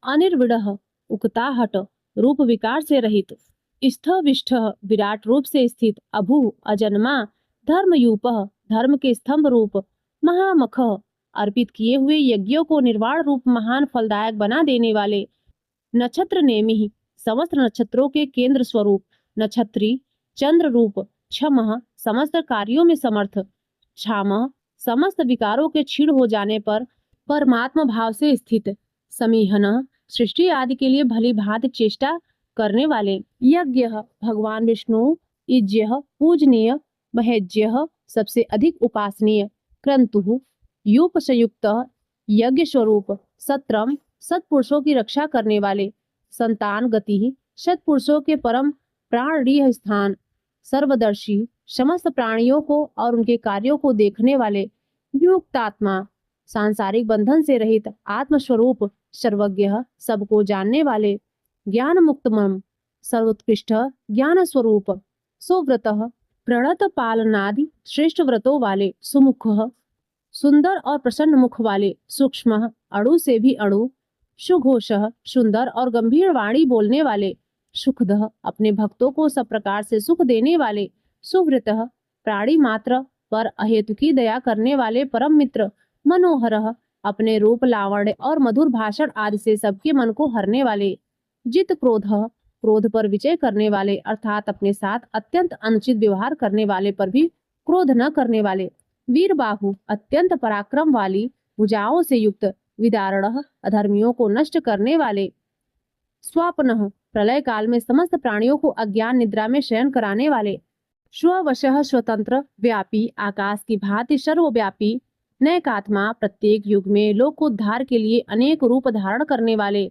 अनिर्विडः उकताहट रूप विकार से रहित, स्थविष्ठ विराट रूप से स्थित, अभु अजन्मा, धर्मयूपः धर्म के स्तंभ रूप, महामख अर्पित किए हुए यज्ञों को निर्वाण रूप महान फलदायक बना देने वाले, नक्षत्र नेमि समस्त नक्षत्रों के केंद्र स्वरूप, नक्षत्री चंद्र रूप, क्षमः समस्त कार्यों में समर्थ, क्षामः समस्त विकारों के क्षीण हो जाने पर परमात्मा भाव से स्थित, समीहनः सृष्टि आदि के लिए भली भांति चेष्टा करने वाले, यज्ञः भगवान विष्णु, इज्यः पूजनीय, महेज्यः सबसे अधिक उपासनीय, क्रंतुः यूपसयुक्त यज्ञ स्वरूप, सत्रम सत्पुरुषों की रक्षा करने वाले, संतान गति सत्पुरुषों के परम प्राणीय स्थान, सर्वदर्शी समस्त प्राणियों को और उनके कार्यों को देखने वाले, विमुक्तात्मा सांसारिक बंधन से रहित, आत्मस्वरूप सर्वज्ञ सबको जानने वाले, ज्ञान मुक्तमम सर्वोत्कृष्ट ज्ञान स्वरूप, सुव्रतः प्रणत पालनादि श्रेष्ठ व्रतों वाले, सुमुखः सुंदर और प्रसन्न मुख वाले, सूक्ष्म अणु से भी अणु, सुघोषः सुंदर और गंभीर वाणी बोलने वाले, सुखदः अपने भक्तों को सब प्रकार से सुख देने वाले, सुव्रतः प्राणी मात्र पर अहेतु की दया करने वाले परम मित्र, मनोहरः अपने रूप लावण्य और मधुर भाषण आदि से सबके मन को हरने वाले, जित क्रोधः क्रोध पर विजय करने वाले अर्थात अपने साथ अत्यंत अनुचित व्यवहार करने वाले पर भी क्रोध न करने वाले, वीर बाहु अत्यंत पराक्रम वाली भुजाओं से युक्त, विदारणः अधर्मियों को नष्ट करने वाले, स्वापनः प्रलय काल में समस्त प्राणियों को अज्ञान निद्रा में शयन कराने वाले, स्ववशः स्वतंत्र व्यापी आकाश की भांति सर्वव्यापी, नैकात्मा प्रत्येक युग में लोकोद्धार के लिए अनेक रूप धारण करने वाले,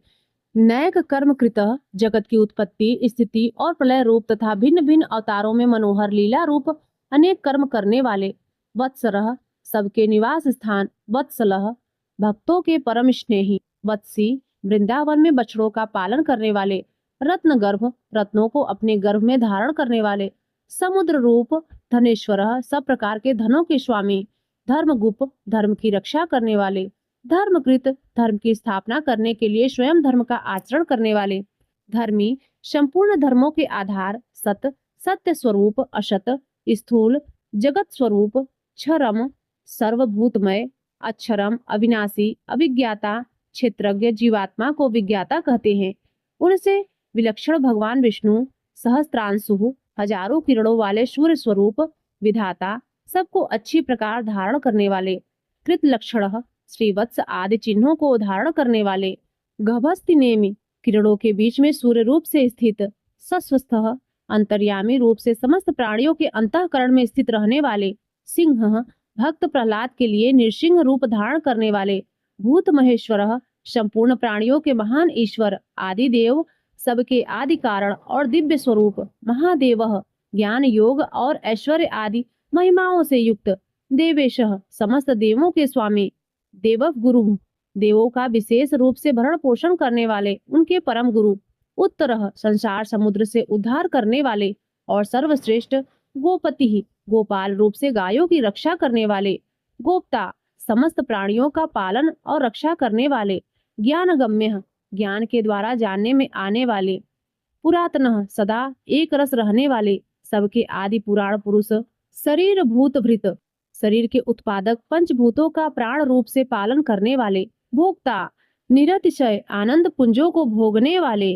नैक कर्म कृतः जगत की उत्पत्ति स्थिति और प्रलय रूप तथा भिन्न भिन्न अवतारों में मनोहर लीला रूप अनेक कर्म करने वाले, वत्सरः सबके निवास स्थान, वत्सलः भक्तों के परम स्नेही, वत्सी वृंदावन में बछड़ों का पालन करने वाले, रत्न गर्भ रत्नों को अपने गर्भ में धारण करने वाले, समुद्र रूप धनेश्वरः सब प्रकार के धनों के स्वामी, धर्मगुप्त धर्म की रक्षा करने वाले, धर्मकृत धर्म की स्थापना करने के लिए स्वयं धर्म का आचरण करने वाले, धर्मी संपूर्ण धर्मों के आधार, सत सत्य स्वरूप, असत स्थूल जगत स्वरूप, क्षरम सर्वभूतमय, अक्षरम अविनाशी, अविज्ञाता क्षेत्रज्ञ जीवात्मा को विज्ञाता कहते हैं। उनसे विलक्षण भगवान विष्णु सहस्त्रांशु हजारों किरणों वाले सूर्य स्वरूप, विधाता सबको अच्छी प्रकार धारण करने वाले, कृत लक्षण श्रीवत्स आदि चिन्हों को धारण करने वाले, गभस्ति नेमि किरणों के बीच में सूर्य रूप से स्थित, सस्वस्थ अंतर्यामी रूप से समस्त प्राणियों के अंतःकरण में स्थित रहने वाले, सिंह भक्त प्रहलाद के लिए नृसिंह रूप धारण करने वाले, भूत महेश्वर संपूर्ण प्राणियों के महान ईश्वर, आदि देव सबके आदि कारण और दिव्य स्वरूप, महादेव ज्ञान योग और ऐश्वर्य आदि महिमाओं से युक्त, देवेश समस्त देवों के स्वामी, देवव गुरु देवों का विशेष रूप से भरण पोषण करने वाले, उनके परम गुरु, उत्तर संसार समुद्र से उद्धार करने वाले और सर्वश्रेष्ठ, गोपति गोपाल रूप से गायों की रक्षा करने वाले, गोप्ता समस्त प्राणियों का पालन और रक्षा करने वाले, ज्ञान गम्य ज्ञान के द्वारा जानने में आने वाले, पुरातन सदा एक रस रहने वाले, सबके आदि पुराण पुरुष, शरीर भूत भृत शरीर के उत्पादक, पंचभूतों का प्राण रूप से पालन करने वाले, भोक्ता निरतिशय आनंद पुंजों को भोगने वाले,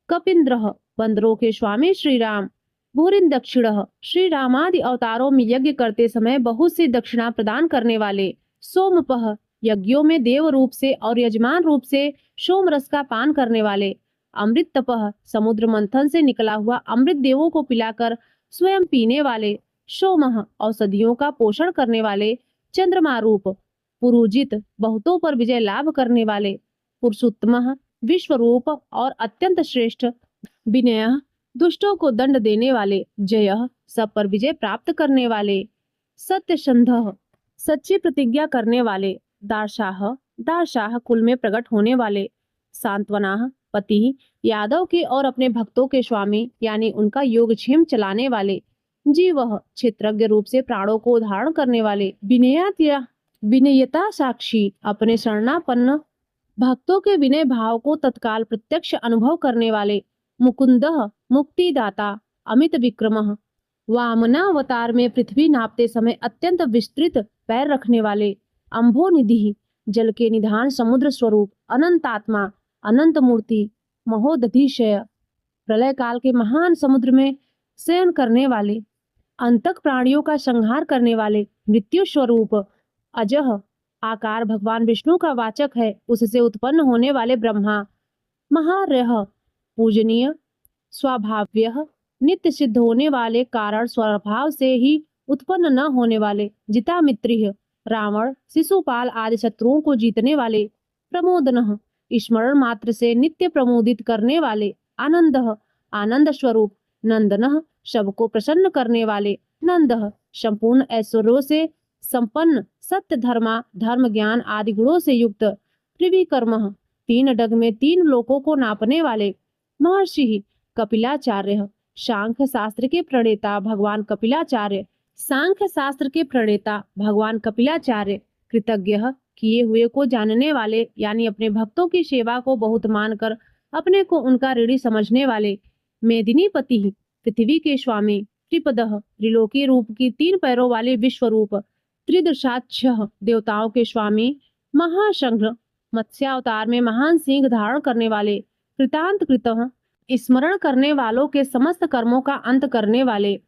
कपिंद्र बंदरों के स्वामी श्री राम, भूरिन दक्षिण श्री रामादि अवतारों में यज्ञ करते समय बहुत सी दक्षिणा प्रदान करने वाले, सोमपह यज्ञों में देव रूप से और यजमान रूप से सोम रस का पान करने वाले, अमृत तपह समुद्र मंथन से निकला हुआ अमृत देवों को पिलाकर स्वयं पीने वाले, सोमह औषधियों का पोषण करने वाले, चंद्रमा रूप पुरुजित बहुतों पर विजय लाभ करने वाले, पुरुषोत्तम विश्व रूप और अत्यंत श्रेष्ठ, विनय दुष्टों को दंड देने वाले, जय सब पर विजय प्राप्त करने वाले, सत्यसंध सच्ची प्रतिज्ञा करने वाले, दारशाह कुल में प्रकट होने वाले, सांत्वना पति यादव के और अपने भक्तों के स्वामी यानी उनका योगक्षेम चलाने वाले, जीव क्षेत्रज्ञ रूप से प्राणों को धारण करने वाले, विनयता साक्षी अपने शरणापन्न भक्तों के विनय भाव को तत्काल प्रत्यक्ष अनुभव करने वाले, मुकुंद मुक्तिदाता अमित विक्रम वामनावतार में पृथ्वी नापते समय अत्यंत विस्तृत पैर रखने वाले, अम्भोनिधि जल के निधान समुद्र स्वरूप, अनंतात्मा अनंत मूर्ति, महोदधिशय प्रलय काल के महान समुद्र में शयन करने वाले, अंतक प्राणियों का संहार करने वाले, मृत्यु स्वरूप, अजह आकार भगवान विष्णु का वाचक है, उससे उत्पन्न होने वाले ब्रह्मा, महारह पूजनीय, स्वाभाव्य नित्य सिद्ध होने वाले, कारण स्वभाव से ही उत्पन्न न होने वाले, जितामित्रिय रावण शिशुपाल आदि शत्रुओं को जीतने वाले, प्रमोदन स्मरण मात्र से नित्य प्रमोदित करने वाले, आनंद आनंद स्वरूप, नंदन सबको प्रसन्न करने वाले, नंद संपूर्ण ऐश्वर्यों से संपन्न, सत्य धर्मा धर्म ज्ञान आदि गुणों से युक्त, त्रिविक्रम तीन डग में तीन लोकों को नापने वाले, महर्षि कपिलाचार्य सांख्य शास्त्र के प्रणेता भगवान कपिलाचार्य, सांख्य शास्त्र के प्रणेता भगवान कपिलाचार्य, कृतज्ञ किए हुए को जानने वाले, यानी अपने भक्तों की सेवा को बहुत मानकर अपने को उनका ऋणी समझने वाले। मेदिनीपति पृथ्वी के स्वामी, त्रिपदः त्रिलोकी रूप की 3 पैरों वाले विश्व रूप, त्रिदशाक्ष देवताओं के स्वामी, महाशंघ मत्स्यावतार में महान सिंह धारण करने वाले, कृतांत कृतः स्मरण करने वालों के समस्त कर्मों का अंत करने वाले,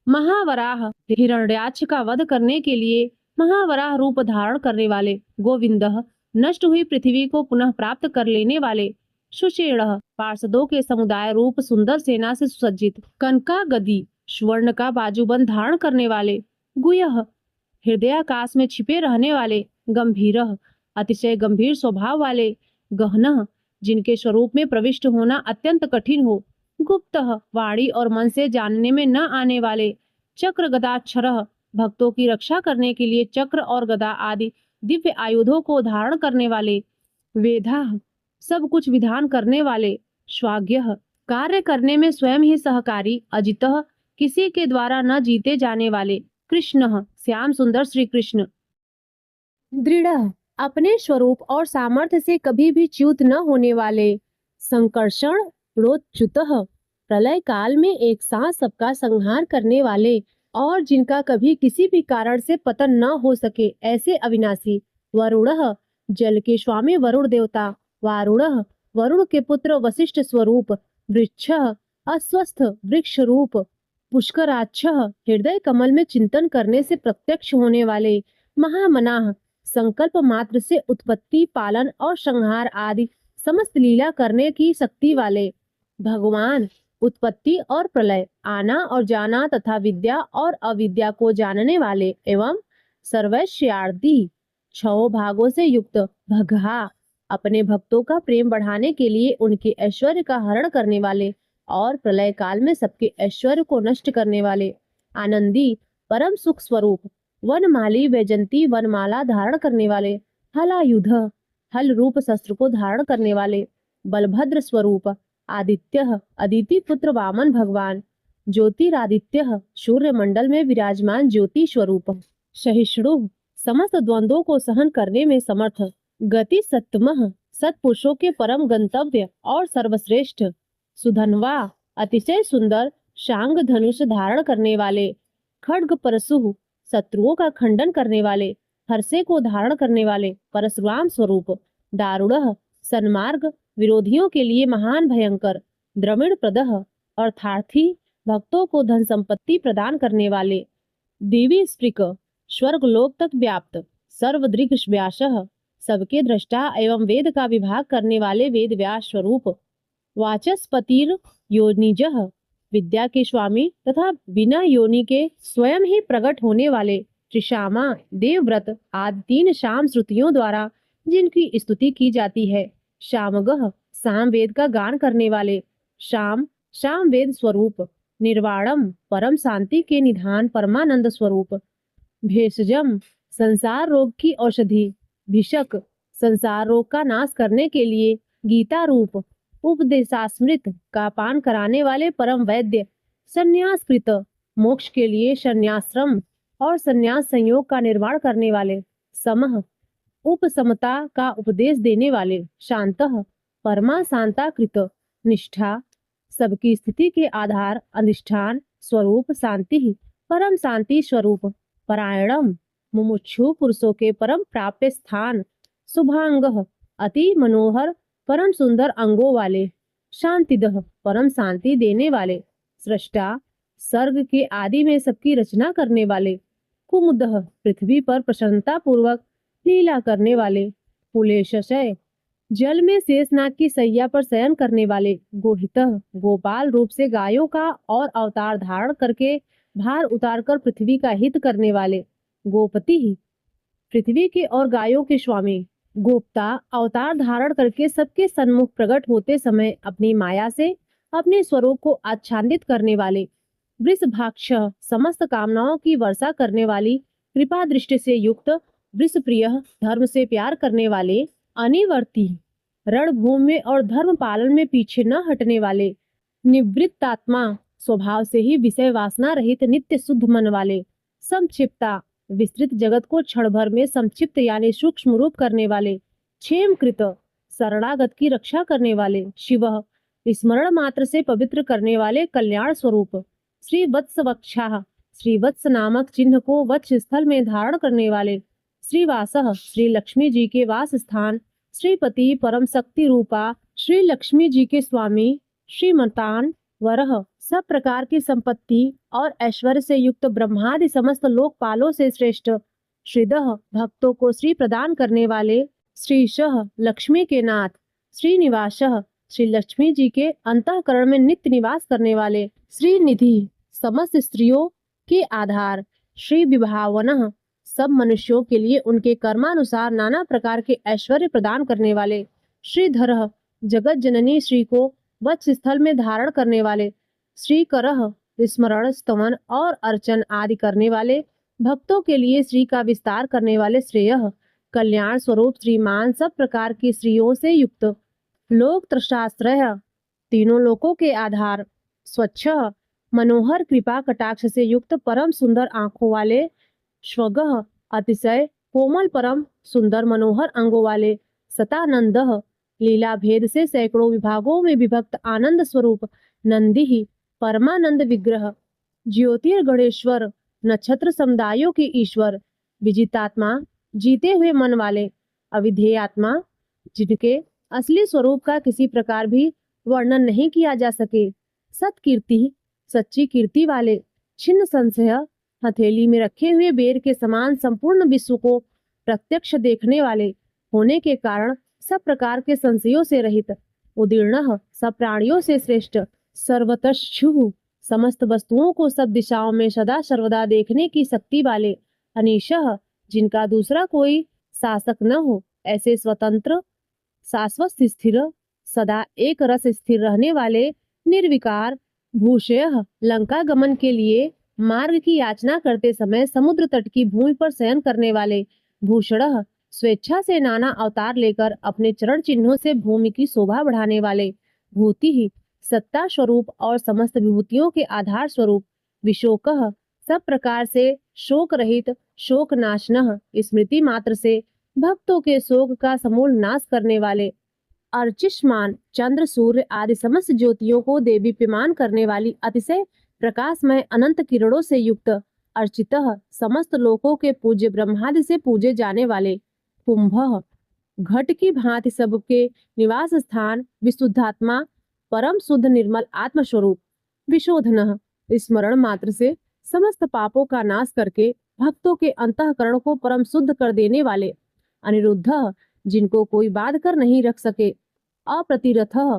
महावराह हिरण्याक्ष का वध करने के लिए महावराह रूप धारण करने वाले, गोविंदः नष्ट हुई पृथ्वी को पुनः प्राप्त कर लेने वाले, सुषेणः पार्षदों के समुदाय रूप सुंदर सेना से सुसज्जित, कनका गदी स्वर्ण का बाजूबंद धारण करने वाले, गुयः हृदयाकाश में छिपे रहने वाले, गंभीरः अतिशय गंभीर स्वभाव वाले, गहनः जिनके स्वरूप में प्रविष्ट होना अत्यंत कठिन हो, गुप्तः वाणी और मन से जानने में न आने वाले, चक्र गदाक्षरः भक्तों की रक्षा करने के लिए चक्र और गदा आदि दिव्य आयुधों को धारण करने वाले, वेदाः सब कुछ विधान करने वाले, स्वाज्ञः कार्य करने में स्वयं ही सहकारी, अजितः किसी के द्वारा न जीते जाने वाले, कृष्णः श्याम सुंदर श्री कृष्ण, दृढ़ अपने स्वरूप और सामर्थ्य से कभी भी च्युत न होने वाले, संकर्षण रोच्युतः प्रलय काल में एक साथ सबका संहार करने वाले और जिनका कभी किसी भी कारण से पतन न हो सके, ऐसे अविनाशी, वरुणः जल के स्वामी वरुण देवता, वारुणः वरुण के पुत्र वशिष्ठ स्वरूप, वृक्षः अस्वस्थ वृक्ष रूप, पुष्कराक्षः हृदय कमल में चिंतन करने से प्रत्यक्ष होने वाले, महामनाः संकल्प मात्र से उत्पत्ति पालन और संहार आदि समस्त लीला करने की शक्ति वाले, भगवान उत्पत्ति और प्रलय, आना और जाना तथा विद्या और अविद्या को जानने वाले एवं सर्वैश्वर्यादि 6 भागों से युक्त, भगहा अपने भक्तों का प्रेम बढ़ाने के लिए उनके ऐश्वर्य का हरण करने वाले और प्रलय काल में सबके ऐश्वर्य को नष्ट करने वाले, आनंदी परम सुख स्वरूप, वनमाली वैजंती वनमाला धारण करने वाले, हलायुध हल रूप शस्त्र को धारण करने वाले, बलभद्र स्वरूप, आदित्य अदिति पुत्र वामन भगवान, ज्योतिरादित्य सूर्य मंडल में विराजमान ज्योति स्वरूप, सहिष्णु समस्त द्वंद्वों को सहन करने में समर्थ, गति सत्तमः सत्पुरुषों के परम गंतव्य और सर्वश्रेष्ठ, सुधनवा अतिशय सुंदर शांग धनुष धारण करने वाले, खड्ग परशु शत्रुओं का खंडन करने वाले, हर्षे को धारण करने वाले, परशुराम स्वरूप, दारुणः सन्मार्ग विरोधियों के लिए महान भयंकर, द्रविण प्रदः अर्थार्थी भक्तों को धन संपत्ति प्रदान करने वाले, देवी स्पृक स्वर्ग लोक तक व्याप्त, सर्वदृग व्यासः सबके दृष्टा एवं वेद का विभाग करने वाले वेद व्यास स्वरूप, वाचस्पतिर योनिजः विद्या के स्वामी तथा बिना योनि के स्वयं ही प्रकट होने वाले, त्रिशामा देवव्रत आदि 3 शाम श्रुतियों द्वारा जिनकी स्तुति की जाती है, शामगः साम वेद का गान करने वाले, शाम शाम वेद स्वरूप, निर्वाणम परम शांति के निधान परमानंद स्वरूप, भेषजम संसार रोग की औषधि, भिषक संसार रोग का नाश करने के लिए, गीता रूप, उपदेशास्मृत का पान कराने वाले परम वैद्य, संन्यासकृत मोक्ष के लिए संन्याश्रम और संन्यास संयोग का निर्माण करने वाले, समः उपसमता का उपदेश देने वाले, शांतः परमा शांता कृत, निष्ठा सबकी स्थिति के आधार अधिष्ठान स्वरूप, शांति परम शांति स्वरूप, परायणम मुमुक्षु पुरुषों के परम प्राप्य स्थान, शुभांगः अति मनोहर परम सुंदर अंगों वाले, शांतिदः परम शांति देने वाले, सृष्टा सर्ग के आदि में सबकी रचना करने वाले, कुमुदः पृथ्वी पर प्रसन्नता पूर्वक लीला करने वाले, कुलेशय जल में शेषनाग की सैया पर शयन करने वाले, गोहितः गोपाल रूप से गायों का और अवतार धारण करके भार उतारकर पृथ्वी का हित करने वाले, गोपति पृथ्वी के और गायों के स्वामी, गोप्ता अवतार धारण करके सबके सन्मुख प्रकट होते समय अपनी माया से अपने स्वरूप को आच्छादित करने वाले, वृषभाक्ष समस्त कामनाओं की वर्षा करने वाली, कृपा दृष्टि से युक्त, वृषप्रिय धर्म से प्यार करने वाले, अनिवर्ती रणभूमि में और धर्म पालन में पीछे न हटने वाले, निवृत्तात्मा स्वभाव से ही विषय वासना रहित नित्य शुद्ध मन वाले, संक्षिप्ता विस्तृत जगत को क्षण भर में संक्षिप्त यानी सूक्ष्म रूप करने वाले, क्षेमकृत शरणागत की रक्षा करने वाले, शिवः स्मरण मात्र से पवित्र करने वाले कल्याण स्वरूप, श्री वत्स वक्षाः श्री वत्स नामक चिन्ह को वक्ष स्थल में धारण करने वाले, श्रीवासः श्री लक्ष्मी जी के वास स्थान, श्रीपति परम शक्ति रूपा श्री लक्ष्मी जी के स्वामी, श्रीमतान वरह सब प्रकार की संपत्ति और ऐश्वर्य से युक्त ब्रह्मादि समस्त लोकपालों से श्रेष्ठ, श्रीदः भक्तों को श्री प्रदान करने वाले, श्रीशः लक्ष्मी के नाथ, श्रीनिवासः श्री लक्ष्मी जी के अंतःकरण में नित्य निवास करने वाले, श्रीनिधि समस्त स्त्रियों के आधार, श्री विभावनः सब मनुष्यों के लिए उनके कर्मानुसार नाना प्रकार के ऐश्वर्य प्रदान करने वाले, श्रीधरः जगत जननी श्री को वक्ष स्थल में धारण करने वाले, श्रीकरः स्मरण स्तवन और अर्चन आदि करने वाले, भक्तों के लिए श्री का विस्तार करने वाले, श्रेयः कल्याण स्वरूप श्रीमान सब प्रकार की स्त्रियों से युक्त, लोक त्रशाश्रय तीनों लोकों के आधार, स्वच्छ मनोहर कृपा कटाक्ष से युक्त परम सुंदर आंखों वाले, श्वगः अतिशय कोमल परम सुंदर मनोहर अंगों वाले, सतानंदः लीला भेद से सैकड़ों विभागों में विभक्त आनंद स्वरूप, नंदी परमानंद विग्रह, ज्योतिर्गणेश्वर नक्षत्र समुदायों के ईश्वर, विजितात्मा जीते हुए मन वाले, अविधेय आत्मा जिनके असली स्वरूप का किसी प्रकार भी वर्णन नहीं किया जा सके, सत्कीर्ति सच्ची कीर्ति वाले, छिन्न संशय हथेली में रखे हुए बेर के समान संपूर्ण विश्व को प्रत्यक्ष देखने वाले होने के कारण सब प्रकार के संशयों से रहित, उदीर्ण सब प्राणियों से श्रेष्ठ, सर्वतश्चु समस्त वस्तुओं को सब दिशाओं में सदा सर्वदा देखने की शक्ति वाले, अनीशः जिनका दूसरा कोई शासक न हो, ऐसे स्वतंत्र शाश्वत स्थिर सदा एक रस स्थिर रहने वाले, निर्विकार भूषयः लंका गमन के लिए मार्ग की याचना करते समय समुद्र तट की भूमि पर शयन करने वाले, भूषणः स्वेच्छा से नाना अवतार लेकर अपने चरण चिन्हों से भूमि की शोभा बढ़ाने वाले, भूति ही सत्ता स्वरूप और समस्त विभूतियों के आधार स्वरूप, विशोकः सब प्रकार से शोक रहित शोक नाशनः स्मृति मात्र से भक्तों के शोक का समूल नाश करने वाले, अर्चिष्मान चंद्र सूर्य आदि समस्त ज्योतियों को देदीप्यमान करने वाली अतिशय प्रकाशमय अनंत किरणों से युक्त, अर्चितः समस्त लोकों के पूज्य ब्रह्मादि से पूजे जाने वाले, कुंभः घट की भांति सबके निवास स्थान, विशुद्धात्मा परम शुद्ध निर्मल आत्मस्वरूप, विशोधनः स्मरण मात्र से समस्त पापों का नाश करके भक्तों के अंतःकरण को परम शुद्ध कर देने वाले, अनिरुद्धः जिनको कोई बाध कर नहीं रख सके, अप्रतिरथः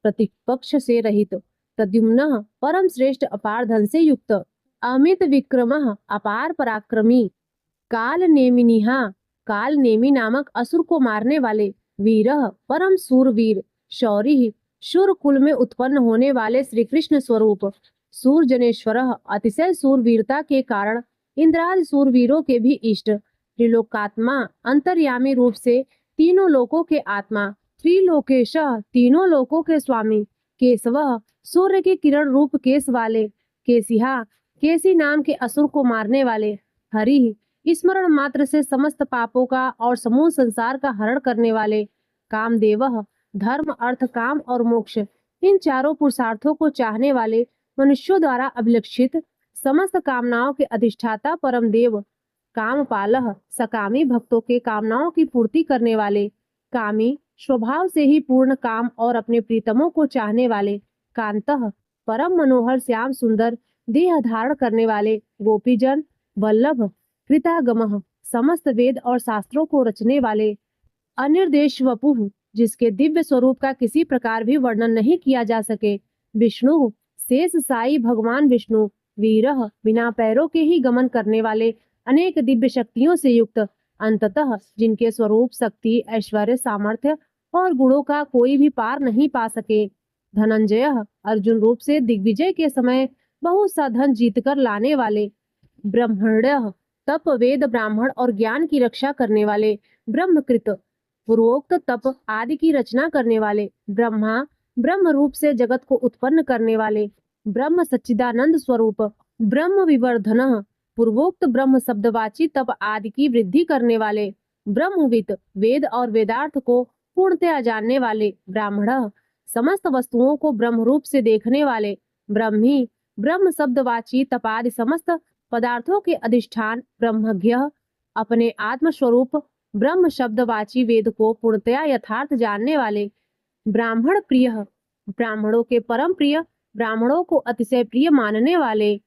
प्रतिपक्ष से रहित, प्रद्युम्नः परम श्रेष्ठ अपार धन से युक्त, अमित विक्रमः अपार पराक्रमी, काल नेमिनिहा काल नेमी नामक असुर को मारने वाले, वीरः परम सूरवीर, शौरी शूर कुल में उत्पन्न होने वाले श्री कृष्ण स्वरूप, सूरजनेश्वरः अतिशय सूरवीरता के कारण इंद्रादि सूरवीरों के भी इष्ट, त्रिलोकात्मा अंतर्यामी रूप से तीनों लोकों के आत्मा, त्रिलोकेशः तीनों लोकों के स्वामी, केशवः सूर्य की किरण रूप केश वाले, केसिहा केसी नाम के असुर को मारने वाले, हरि स्मरण मात्र से समस्त पापों का और समूह संसार का हरण करने वाले, कामदेवः धर्म अर्थ काम और मोक्ष इन चारों पुरुषार्थों को चाहने वाले, मनुष्यों द्वारा अभिलक्षित समस्त कामनाओं के अधिष्ठाता परम देव, कामपालः सकामी भक्तों के कामनाओं की पूर्ति करने वाले, कामी स्वभाव से ही पूर्ण काम और अपने प्रीतमों को चाहने वाले, कांतः परम मनोहर श्याम सुंदर देह धारण करने वाले, गोपीजन वल्लभ कृतागमः समस्त वेद और शास्त्रों को रचने वाले, अनिर्देश वपुः जिसके दिव्य स्वरूप का किसी प्रकार भी वर्णन नहीं किया जा सके, विष्णु शेष साई भगवान विष्णु, वीरः बिना पैरों के ही गमन करने वाले अनेक दिव्य शक्तियों से युक्त, अंततः जिनके स्वरूप शक्ति ऐश्वर्य सामर्थ्य और गुणों का कोई भी पार नहीं पा सके, धनंजय अर्जुन रूप से दिग्विजय के समय बहुत सा धन जीतकर लाने वाले, ब्रह्मण्य तप वेद ब्राह्मण और ज्ञान की रक्षा करने वाले, ब्रह्मकृत पूर्वोक्त तप आदि की रचना करने वाले, ब्रह्मा ब्रह्म रूप से जगत को उत्पन्न करने वाले, ब्रह्म सच्चिदानंद स्वरूप, ब्रह्म विवर्धन पूर्वोक्त ब्रह्म शब्दवाची तप आदि की वृद्धि करने वाले, ब्रह्मविद वेद और वेदार्थ को पूर्णतया जानने वाले, ब्राह्मण समस्त वस्तुओं को ब्रह्म रूप से देखने वाले, ब्रह्मी ब्रह्म शब्दवाची तपादि समस्त पदार्थों के अधिष्ठान, ब्रह्मज्ञ अपने आत्म स्वरूप ब्रह्म शब्दवाची वेद को पूर्णतया यथार्थ जानने वाले, ब्राह्मण प्रिय ब्राह्मणों के परम प्रिय, ब्राह्मणों को अतिशय प्रिय मानने वाले,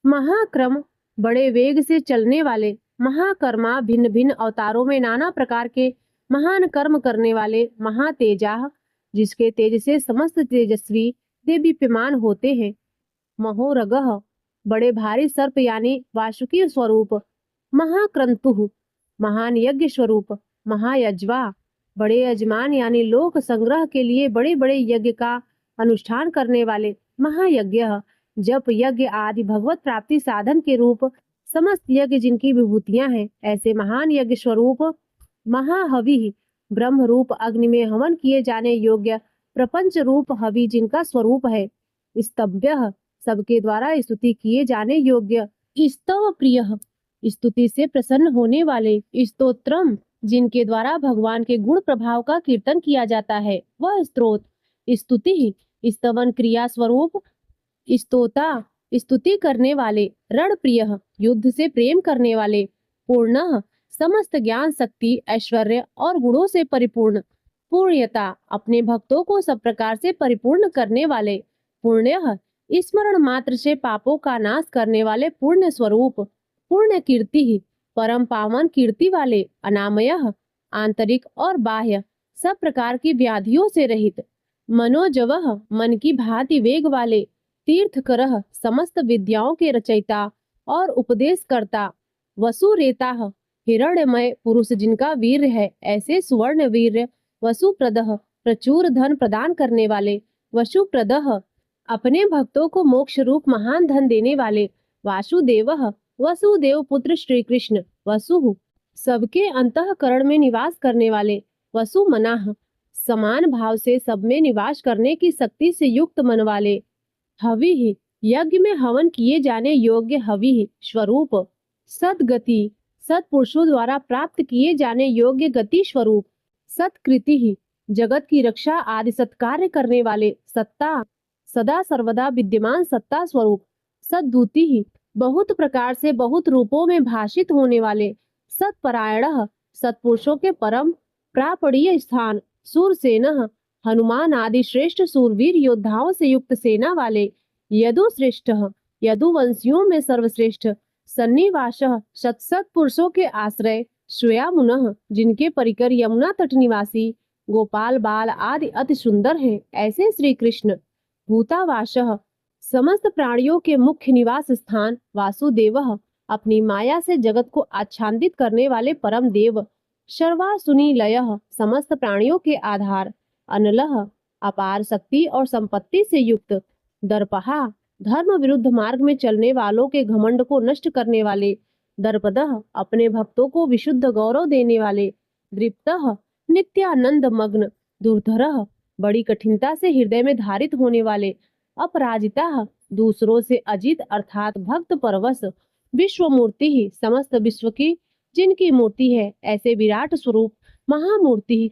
महाक्रम बड़े वेग से चलने वाले, महाकर्मा भिन्न भिन्न अवतारों में नाना प्रकार के महान कर्म करने वाले, महातेजा जिसके तेज से समस्त तेजस्वी देदीप्यमान होते हैं, महोरगः बड़े भारी सर्प यानी वासुकी स्वरूप, महाक्रंतु महान यज्ञ स्वरूप, महायज्वा बड़े यजमान यानी लोक संग्रह के लिए बड़े बड़े यज्ञ का अनुष्ठान करने वाले, महायज्ञ जप यज्ञ आदि भगवत प्राप्ति साधन के रूप समस्त यज्ञ जिनकी विभूतियां हैं, ऐसे महान यज्ञ स्वरूप, महाहवि ब्रह्म रूप अग्नि में हवन किए जाने योग्य प्रपंच रूप हवि जिनका स्वरूप है, स्तव्य सबके द्वारा स्तुति किए जाने योग्य, स्तव प्रिय स्तुति से प्रसन्न होने वाले, स्तोत्रम जिनके द्वारा भगवान के गुण प्रभाव का कीर्तन किया जाता है, वह स्तोत्र, स्तुति स्तवन क्रिया स्वरूप, स्तोता स्तुति करने वाले, रण प्रिय युद्ध से प्रेम करने वाले, पूर्ण समस्त ज्ञान शक्ति ऐश्वर्य और गुणों से परिपूर्ण, पूर्णयता अपने भक्तों को सब प्रकार से परिपूर्ण करने वाले, पुण्य स्मरण मात्र से पापों का नाश करने वाले पुण्य स्वरूप, पुण्य कीर्ति परम पावन कीर्ति वाले, अनामय आंतरिक और बाह्य सब प्रकार की व्याधियों से रहित, मनोजवह मन की भांति वेग वाले, तीर्थकरः समस्त विद्याओं के रचयिता और उपदेशकर्ता, वसुरेता हिरण्यमय पुरुष जिनका वीर्य है, ऐसे सुवर्ण वीर्य, वसुप्रदः प्रचुर धन प्रदान करने वाले, वसुप्रदः अपने भक्तों को मोक्ष रूप महान धन देने वाले, वासुदेवः वसुदेव पुत्र श्री कृष्ण, वसु सबके अंतःकरण में निवास करने वाले, वसुमनाः समान भाव से सब में निवास करने की शक्ति से युक्त मन वाले, हवि यज्ञ में हवन किए जाने योग्य हवि स्वरूप, सद्गति सत्पुरुषों द्वारा प्राप्त किए जाने योग्य गति स्वरूप, सत्कृति जगत की रक्षा आदि सत्कार्य करने वाले, सत्ता सदा सर्वदा विद्यमान सत्ता स्वरूप, सद्दूति बहुत प्रकार से बहुत रूपों में भाषित होने वाले, सत्परायण सत्पुरुषों के परम प्रापणीय स्थान, सूरसेन हनुमान आदि श्रेष्ठ सूरवीर योद्धाओं से युक्त सेना वाले, यदुश्रेष्ठ यदुवंशियों में सर्वश्रेष्ठ, सन्निवास सत्सत पुरुषों के आश्रय, श्वेयामुन जिनके परिकर यमुना तट निवासी, गोपाल बाल आदि अति सुंदर हैं, ऐसे श्री कृष्ण, भूतावास समस्त प्राणियों के मुख्य निवास स्थान, वासुदेव अपनी माया से जगत को आच्छादित करने वाले परम देव, सर्वासुनिलय समस्त प्राणियों के आधार, अनलह अपार शक्ति और संपत्ति से युक्त, दर्पहा धर्म विरुद्ध मार्ग में चलने वालों के घमंड को नष्ट करने वाले, दर्पदः अपने भक्तों को विशुद्ध गौरव देने वाले, दृप्तः नित्यानंद मग्न, दुर्धरः बड़ी कठिनता से हृदय में धारित होने वाले, अपराजिता दूसरों से अजित अर्थात भक्त परवश, विश्व मूर्ति ही समस्त विश्व की जिनकी मूर्ति है, ऐसे विराट स्वरूप, महामूर्ति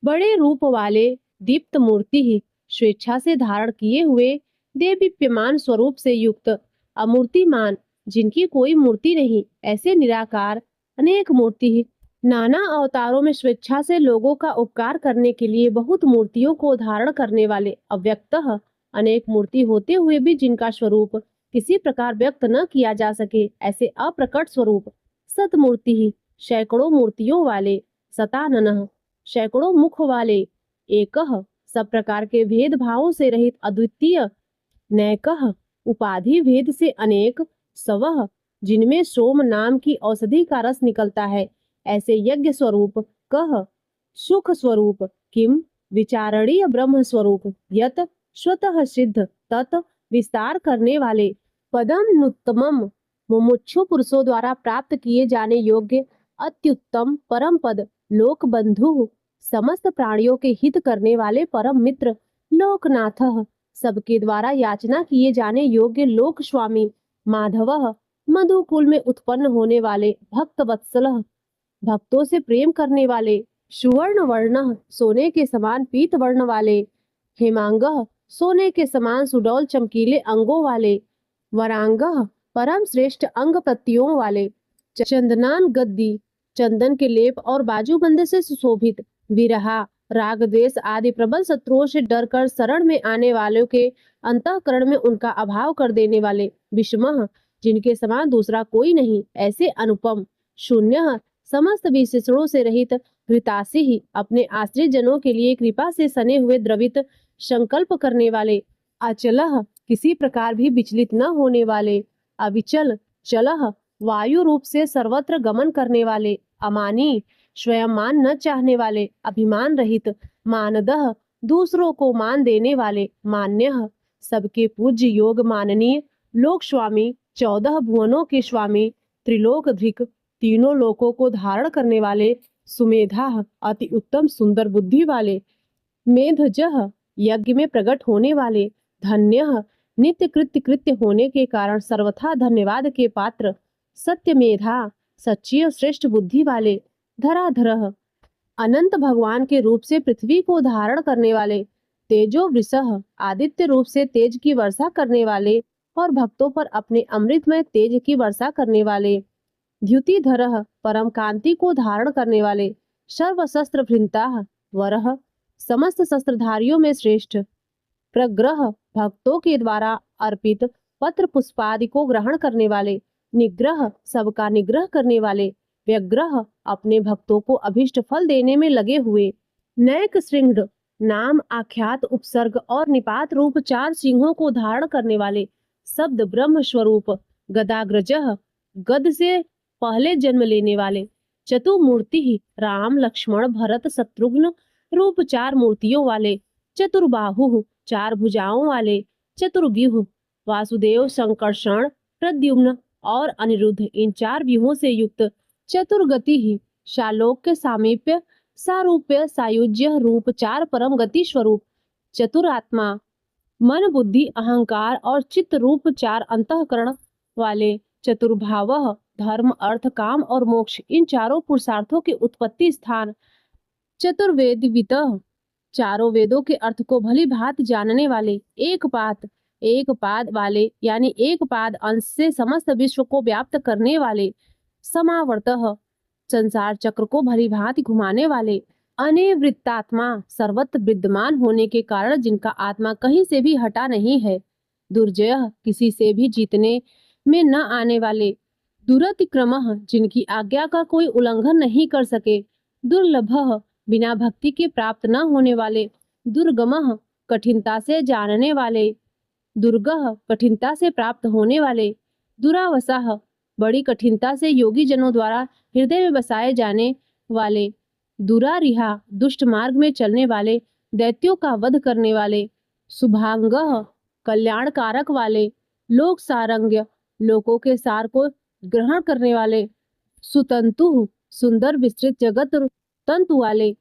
बड़े रूप वाले, दीप्त मूर्ति ही स्वेच्छा से धारण किए हुए, देदीप्यमान स्वरूप से युक्त, अमूर्तिमान जिनकी कोई मूर्ति नहीं, ऐसे निराकार अनेक मूर्ति ही नाना अवतारों में स्वेच्छा से लोगों का उपकार करने के लिए बहुत मूर्तियों को धारण करने वाले, अव्यक्तः अनेक मूर्ति होते हुए भी जिनका स्वरूप किसी प्रकार व्यक्त न किया जा सके, ऐसे अप्रकट स्वरूप, सतमूर्ति ही सैकड़ों मूर्तियों वाले, सताननः सैकड़ों मुख वाले, एकः सब प्रकार के भेद भावों से रहित अद्वितीय, नैकः उपाधि भेद से अनेक, सवः जिनमें सोम नाम की औषधि का रस निकलता है, ऐसे यज्ञ स्वरूप, कह सुख स्वरूप, किम विचारणीय ब्रह्म स्वरूप, यत स्वतः सिद्ध तत् विस्तार करने वाले, पदम नुत्तमम मुमुक्षु पुरुषों द्वारा प्राप्त किए जाने योग्य अत्युत्तम परम पद, लोक बंधु समस्त प्राणियों के हित करने वाले परम मित्र, लोकनाथ सबके द्वारा याचना किए जाने योग्य लोक स्वामी, माधव मधुकुल में उत्पन्न होने वाले भक्त वत्सलः, भक्तों से प्रेम करने वाले, सुवर्ण वर्णः, सोने के समान पीत वर्ण वाले, हेमांगः, सोने के समान सुडौल चमकीले अंगों वाले, वरांगः, परम श्रेष्ठ अंग प्रत्ययों वाले, चंदनान गद्दी, चंदन के लेप और बाजूबंद से सुशोभित, विरहा, राग द्वेष आदि प्रबल शत्रुओं से डरकर शरण में आने वालों के अंतःकरण में उनका अभाव कर देने वाले, विषमः, जिनके समान दूसरा कोई नहीं, ऐसे अनुपम, शून्य, समस्त विशेषणों से रहित, घृतासी ही, अपने आश्रित जनों के लिए कृपा से सने हुए द्रवित संकल्प करने वाले, अचलः, किसी प्रकार भी विचलित न होने वाले, अविचल, चलः, वायु रूप से सर्वत्र गमन करने वाले, अमानी, स्वयं मान न चाहने वाले, अभिमान रहित, मानदः, दूसरों को मान देने वाले, मान्यः, सबके पूज्य योग माननीय, लोक स्वामी, 14 भुवनों के स्वामी, त्रिलोकधृक, तीनों लोकों को धारण करने वाले, सुमेधा, अति उत्तम सुंदर बुद्धि वाले, मेधजः, यज्ञ में प्रकट होने वाले, धन्यः, नित्य कृत्य कृत्य होने के कारण सर्वथा धन्यवाद के पात्र, सत्यमेधा, सच्ची और श्रेष्ठ बुद्धि वाले, धराधरः, अनंत भगवान के रूप से पृथ्वी को धारण करने वाले, तेजो वृषः, आदित्य रूप से तेज की वर्षा करने वाले और भक्तों पर अपने अमृतमय तेज की वर्षा करने वाले, द्युतिधरः, परम कांति को धारण करने वाले, सर्वशस्त्र भृंताः, वरः, समस्त शस्त्रधारियों में श्रेष्ठ, प्रग्रह, भक्तों के द्वारा अर्पित पत्र पुष्पादि को ग्रहण करने वाले, निग्रह, सबका निग्रह करने वाले, व्यग्रह, अपने भक्तों को अभिष्ट फल देने में लगे हुए, नैक श्रृंग, नाम आख्यात उपसर्ग और निपात रूप 4 सिंहों को धारण करने वाले, शब्द ब्रह्म स्वरूप, गदाग्रजः, गद से पहले जन्म लेने वाले, चतुर्मूर्ति ही, राम लक्ष्मण भरत शत्रुघ्न रूप 4 मूर्तियों वाले, चतुर्बाहु, 4 भुजाओं वाले, चतुर्व्यूह, वासुदेव संकर्षण प्रद्युम्न और अनिरुद्ध, इन 4 व्यूहों से युक्त, चतुर्गति ही, शालोक्य सामीप्य सारूप्य सायुज्य रूप 4 परम गति स्वरूप, चतुरात्मा, मन बुद्धि अहंकार और चित्त रूप 4 अंतःकरण वाले, चतुर्भावः, धर्म अर्थ काम और मोक्ष, इन चारों पुरुषार्थों के उत्पत्ति स्थान, चतुर्वेदिवितः, चारों वेदों के अर्थ को भली भांति जानने वाले, एक पाद वाले यानी एक पाद अंश से समस्त विश्व को व्याप्त करने वाले, समावर्तः, संसार चक्र को भली भांति घुमाने वाले, अनिवृत्तात्मा, सर्वत्र विद्यमान होने के कारण जिनका आत्मा कहीं से भी हटा नहीं है, दुर्जयः, किसी से भी जीतने में न आने वाले, दुरतिक्रमः, जिनकी आज्ञा का कोई उल्लंघन नहीं कर सके, दुर्लभः, बिना भक्ति के प्राप्त न होने वाले, दुर्गमः, कठिनता से जानने वाले, दुर्गः, कठिनता से प्राप्त होने वाले, दुरावसाः, बड़ी कठिनता से योगी जनों द्वारा हृदय में बसाए जाने वाले, दुरारिहा, दुष्ट मार्ग में चलने वाले, दैत्यों का वध करने वाले, शुभांगः, कल्याणकारक वाले, लोक सारंग्य, लोकों के सार को ग्रहण करने वाले, सुतंतु, सुंदर विस्तृत जगत तंतु वाले,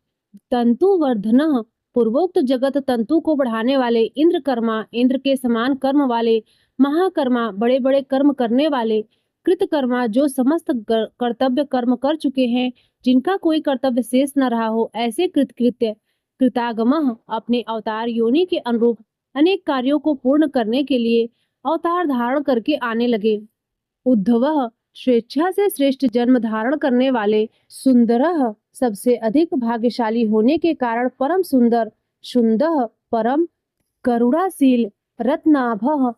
तंतुवर्धनः, पूर्वोक्त जगत तंतु को बढ़ाने वाले, इंद्रकर्मा, इंद्र के समान कर्म वाले, महाकर्मा, बड़े बड़े कर्म करने वाले, कृतकर्मा, जो समस्त कर्तव्य कर्म कर चुके हैं, जिनका कोई कर्तव्य शेष न रहा हो, ऐसे कृतकृत्य, कृतागमः, अपने अवतार योनि के अनुरूप अनेक कार्यों को पूर्ण करने के लिए अवतार धारण करके आने लगे, उद्धवः, स्वेच्छा से श्रेष्ठ जन्म धारण करने वाले, सुंदरः, सबसे अधिक भाग्यशाली होने के कारण परम सुंदर, शुंदः, परम करुणाशील, रत्नाभः,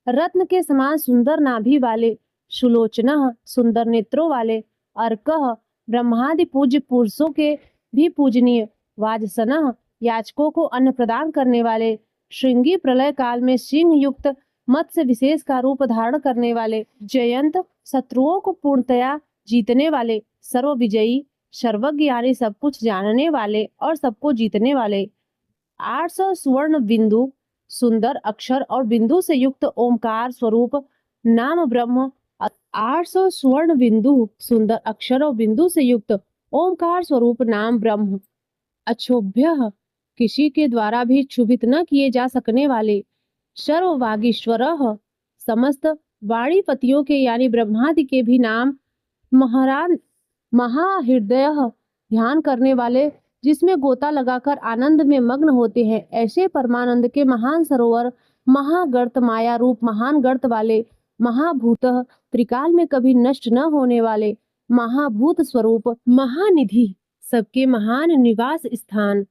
रत्न के समान सुंदर नाभि वाले, सुलोचनः, सुंदर नेत्रों वाले, अर्कः, ब्रह्मादि पूज्य पुरुषों के भी पूजनीय, वाजसनः, याचकों को अन्न प्रदान करने वाले, श्रृंगी प्रलय काल में सिंह युक्त मत्स्य विशेष का रूप धारण करने वाले, जयंत, शत्रुओं को पूर्णतया जीतने वाले, सर्व विजयी, सर्वज्ञ यानी सब कुछ जानने वाले और सबको जीतने वाले, 800 सुवर्ण बिंदु, सुंदर अक्षर और बिंदु से युक्त ओमकार स्वरूप नाम ब्रह्म, 800 स्वर्ण बिंदु, सुंदर अक्षर और बिंदु से युक्त ओमकार स्वरूप नाम ब्रह्म, अक्षोभ्य, किसी के द्वारा भी क्षुभित न किए जा सकने वाले, सर्ववागीश्वरः, समस्त वाणीपतियों के यानी ब्रह्मादि के भी नाम महारान महाहृदय ध्यान करने वाले, जिसमें गोता लगाकर आनंद में मग्न होते हैं, ऐसे परमानंद के महान सरोवर, महागर्त माया रूप महान गर्त वाले, महाभूत त्रिकाल में कभी नष्ट न होने वाले, महाभूत स्वरूप, महानिधि, सबके महान निवास स्थान,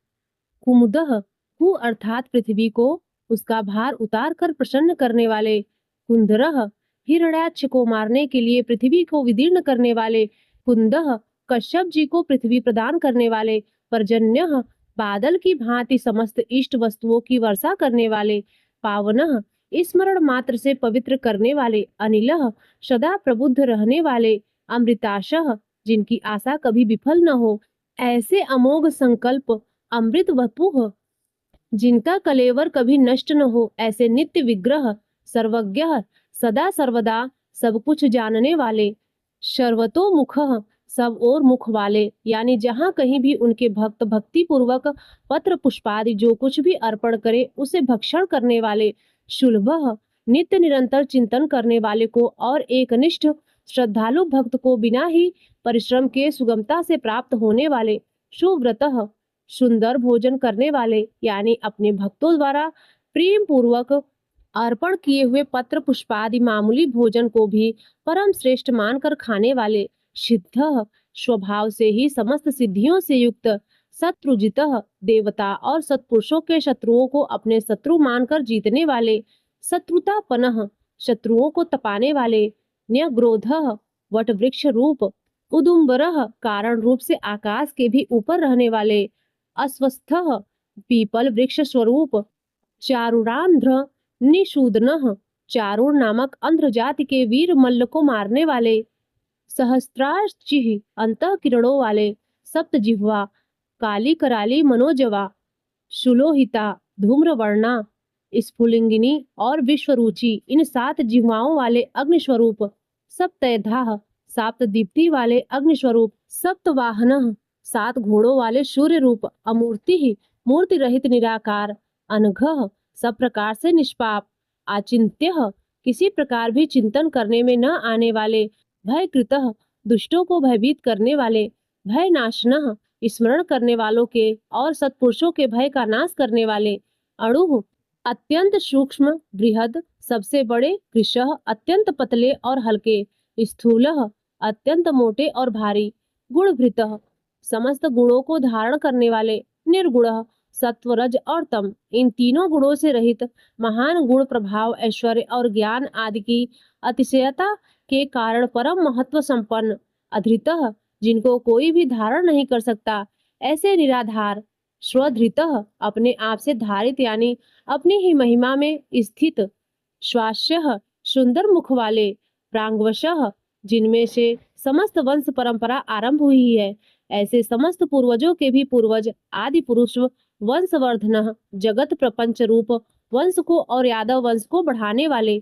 कुमुदह, कु अर्थात पृथ्वी को उसका भार उतार कर प्रसन्न करने वाले, कुंदरह, हिरण्याक्ष को मारने के लिए पृथ्वी को विदीर्ण करने वाले, कुंदह, कश्यप जी को पृथ्वी प्रदान करने वाले, पर्जन्यः, बादल की भांति समस्त इष्ट वस्तुओं की वर्षा करने वाले, पावनः, स्मरण मात्र से पवित्र करने वाले, अनिलः, सदा प्रबुद्ध रहने वाले, अमृताशः, जिनकी आशा कभी विफल न हो, ऐसे अमोघ संकल्प, अमृत वपुः, जिनका कलेवर कभी नष्ट न हो, ऐसे नित्य विग्रह, सर्वज्ञ, सदा सर्वदा सब कुछ जानने वाले, सर्वतोमुख, सब और मुख वाले, यानी जहाँ कहीं भी उनके भक्त भक्ति पूर्वक पत्र पुष्पादि जो कुछ भी अर्पण करे उसे भक्षण करने वाले, शुल्भ, नित्य निरंतर चिंतन करने वाले को और एक निष्ठ श्रद्धालु भक्त को बिना ही परिश्रम के सुगमता से प्राप्त होने वाले, सुव्रतः, सुंदर भोजन करने वाले, यानी अपने भक्तों द्वारा प्रेम पूर्वक अर्पण किए हुए पत्र पुष्पादि मामूली भोजन को भी परम श्रेष्ठ मानकर खाने वाले, सिद्ध, स्वभाव से ही समस्त सिद्धियों से युक्त, शत्रुजित, देवता और सत्पुरुषों के शत्रुओं को अपने शत्रु मानकर जीतने वाले, शत्रुतापनः, शत्रुओं को तपाने वाले, न्यग्रोधः, वट वृक्ष रूप, उदुम्बरः, कारण रूप से आकाश के भी ऊपर रहने वाले, अस्वस्थः, पीपल वृक्ष स्वरूप, चारुरांध्र, निषूदनः, चारुर नामक अंध्र जाति के वीर मल्ल को मारने वाले, सहस्त्रार्चिः, अंतः किरणों वाले, सप्त जिह्वा, काली कराली मनोजवा, सुलोहिता, धूम्रवर्णा, स्फुलिंगिनी और विश्वरुचि, इन 7 जिह्वाओं वाले अग्निस्वरूप, सप्तैधाः, 7 दीप्ति वाले अग्निस्वरूप, सप्तवाहनः, 7 घोड़ों वाले सूर्य रूप, अमूर्ति, मूर्ति रहित निराकार, अनघः, सब प्रकार से निष्पाप, आचिंत्य, किसी प्रकार भी चिंतन करने में न आने वाले, भयकृतः, दुष्टों को भयभीत करने वाले, भय नाशनः, स्मरण करने वालों के और सत्पुरुषों के भय का नाश करने वाले, अणुः, अत्यंत सूक्ष्म, बृहद, सबसे बड़े, कृशः, अत्यंत पतले और हल्के, स्थूलः, अत्यंत मोटे और भारी, गुणभृतः, समस्त गुणों को धारण करने वाले, निर्गुणः, सत्व रज और तम, इन तीनों गुणों से रहित, महान गुण प्रभाव ऐश्वर्य और ज्ञान आदि की अतिशयता के कारण परम महत्व संपन्न, अधृतः, जिनको कोई भी धारण नहीं कर सकता, ऐसे निराधार, स्वधृतः, अपने आप से धारित यानी अपनी ही महिमा में स्थित, श्वास्यः, सुंदर मुख वाले, प्रांगवशः, जिनमें से समस्त वंश परंपरा आरंभ हुई है, ऐसे समस्त पूर्वजों के भी पूर्वज, आदि पुरुष, वंशवर्धनः, जगत प्रपंच रूप वंश को और यादव वंश को बढ़ाने वाले,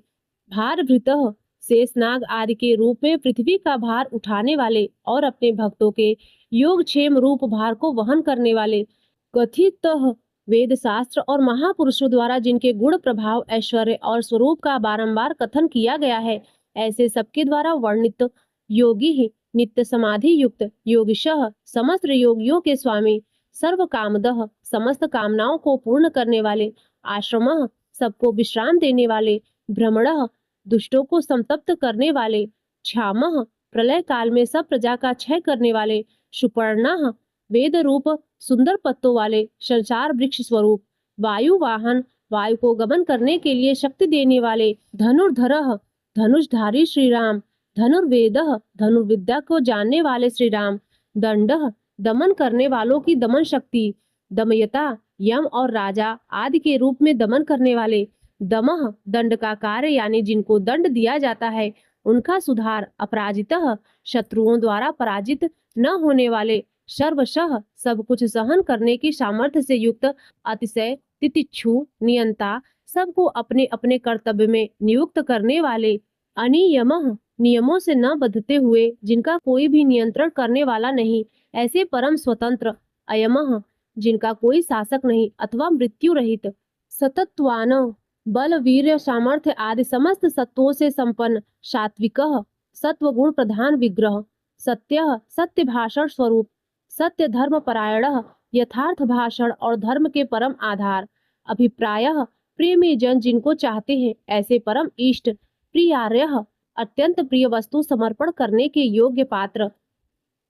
भारभृतः, शेषनाग आदि के रूप में पृथ्वी का भार उठाने वाले और अपने भक्तों के योगक्षेम रूप भार को वहन करने वाले, कथितः, वेद शास्त्र और महापुरुषों द्वारा जिनके गुण प्रभाव ऐश्वर्य और स्वरूप का बारंबार कथन किया गया है, ऐसे सबके द्वारा वर्णित योगी ही, नित्य समाधि युक्त, योगिशः, समस्त योगियों के स्वामी, सर्व कामदः, समस्त कामनाओं को पूर्ण करने वाले, आश्रमः, सबको विश्राम देने वाले, भ्रमणः, दुष्टों को संतप्त करने वाले, क्षामः, प्रलय काल में सब प्रजा का क्षय करने वाले, सुपर्णः, वेद रूप सुंदर पत्तों वाले, संसार वृक्ष स्वरूप, वायु वाहन, वायु को गमन करने के लिए शक्ति देने वाले, धनुर्धरः, धनुषधारी श्री राम, धनुर्वेदः, धनुर्विद्या को जानने वाले श्री राम, दंडः, दमन करने वालों की दमन शक्ति, दमयता, यम और राजा आदि के रूप में दमन करने वाले, दमः, दंड का कार्य यानी जिनको दंड दिया जाता है उनका सुधार, अपराजितः, शत्रुओं द्वारा पराजित न होने वाले, सर्वशः, सब कुछ सहन करने की सामर्थ्य से युक्त, अतिशय तितिक्षु, नियंता, सबको अपने अपने कर्तव्य में नियुक्त करने वाले, अनियमः, नियमों से न बंधते हुए जिनका कोई भी नियंत्रण करने वाला नहीं, ऐसे परम स्वतंत्र, अयमः, जिनका कोई शासक नहीं अथवा मृत्यु रहित, सतत्वान, बल वीर्य सामर्थ्य आदि समस्त सत्वों से संपन्न सात्विकः सत्व गुण प्रधान विग्रह, सत्यः सत्य भाषण स्वरूप, सत्य धर्म परायणः यथार्थ भाषण और धर्म के परम आधार, अभिप्रायः प्रेमी जन जिनको चाहते हैं ऐसे परम इष्ट, प्रियार्यः अत्यंत प्रिय वस्तु समर्पण करने के योग्य पात्र,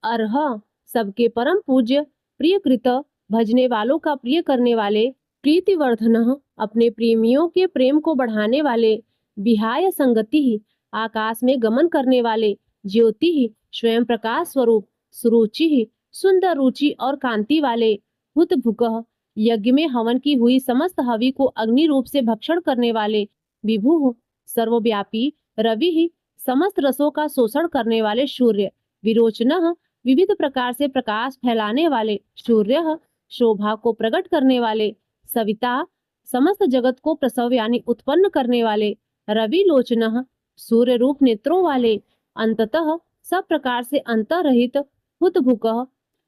अर्ह सबके परम पूज्य, प्रियकृत भजने वालों का प्रिय करने वाले, प्रीतिवर्धन अपने प्रेमियों के प्रेम को बढ़ाने वाले, विहाय संगति आकाश में गमन करने वाले, ज्योति स्वयं प्रकाश स्वरूप, सुरुचि सुंदर रुचि और कांति वाले, हुत भुकः यज्ञ में हवन की हुई समस्त हवि को अग्नि रूप से भक्षण करने वाले, विभु सर्वव्यापी, रवि समस्त रसों का शोषण करने वाले सूर्य, विरोचन विविध प्रकार से प्रकाश फैलाने वाले, सूर्य शोभा को प्रकट करने वाले, सविता समस्त जगत को प्रसव यानी उत्पन्न करने वाले, रवि लोचन सूर्य रूप नेत्रों वाले, अंततः सब प्रकार से अंतरहित, हुतभुकः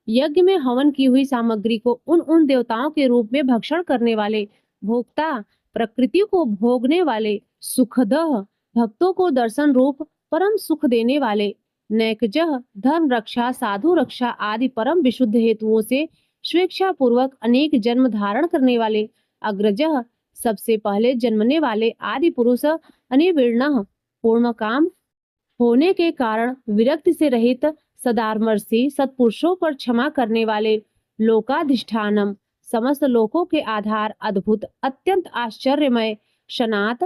यज्ञ में हवन की हुई सामग्री को उन देवताओं के रूप में भक्षण करने वाले, भोक्ता प्रकृति को भोगने वाले, सुखदः भक्तों को दर्शन रूप परम सुख देने वाले, नैकजः धर्म रक्षा साधु रक्षा आदि परम विशुद्ध हेतुओं से स्वेच्छा पूर्वक अनेक जन्म धारण करने वाले, अग्रजः सबसे पहले जन्मने वाले, आदि पुरुष अनिवीर्ण पूर्ण काम होने के कारण विरक्ति से रहित, सदामर्षि सत्पुरुषों पर क्षमा करने वाले, लोकाधिष्ठानम समस्त लोकों के आधार, अद्भुत अत्यंत आश्चर्यमय, सनात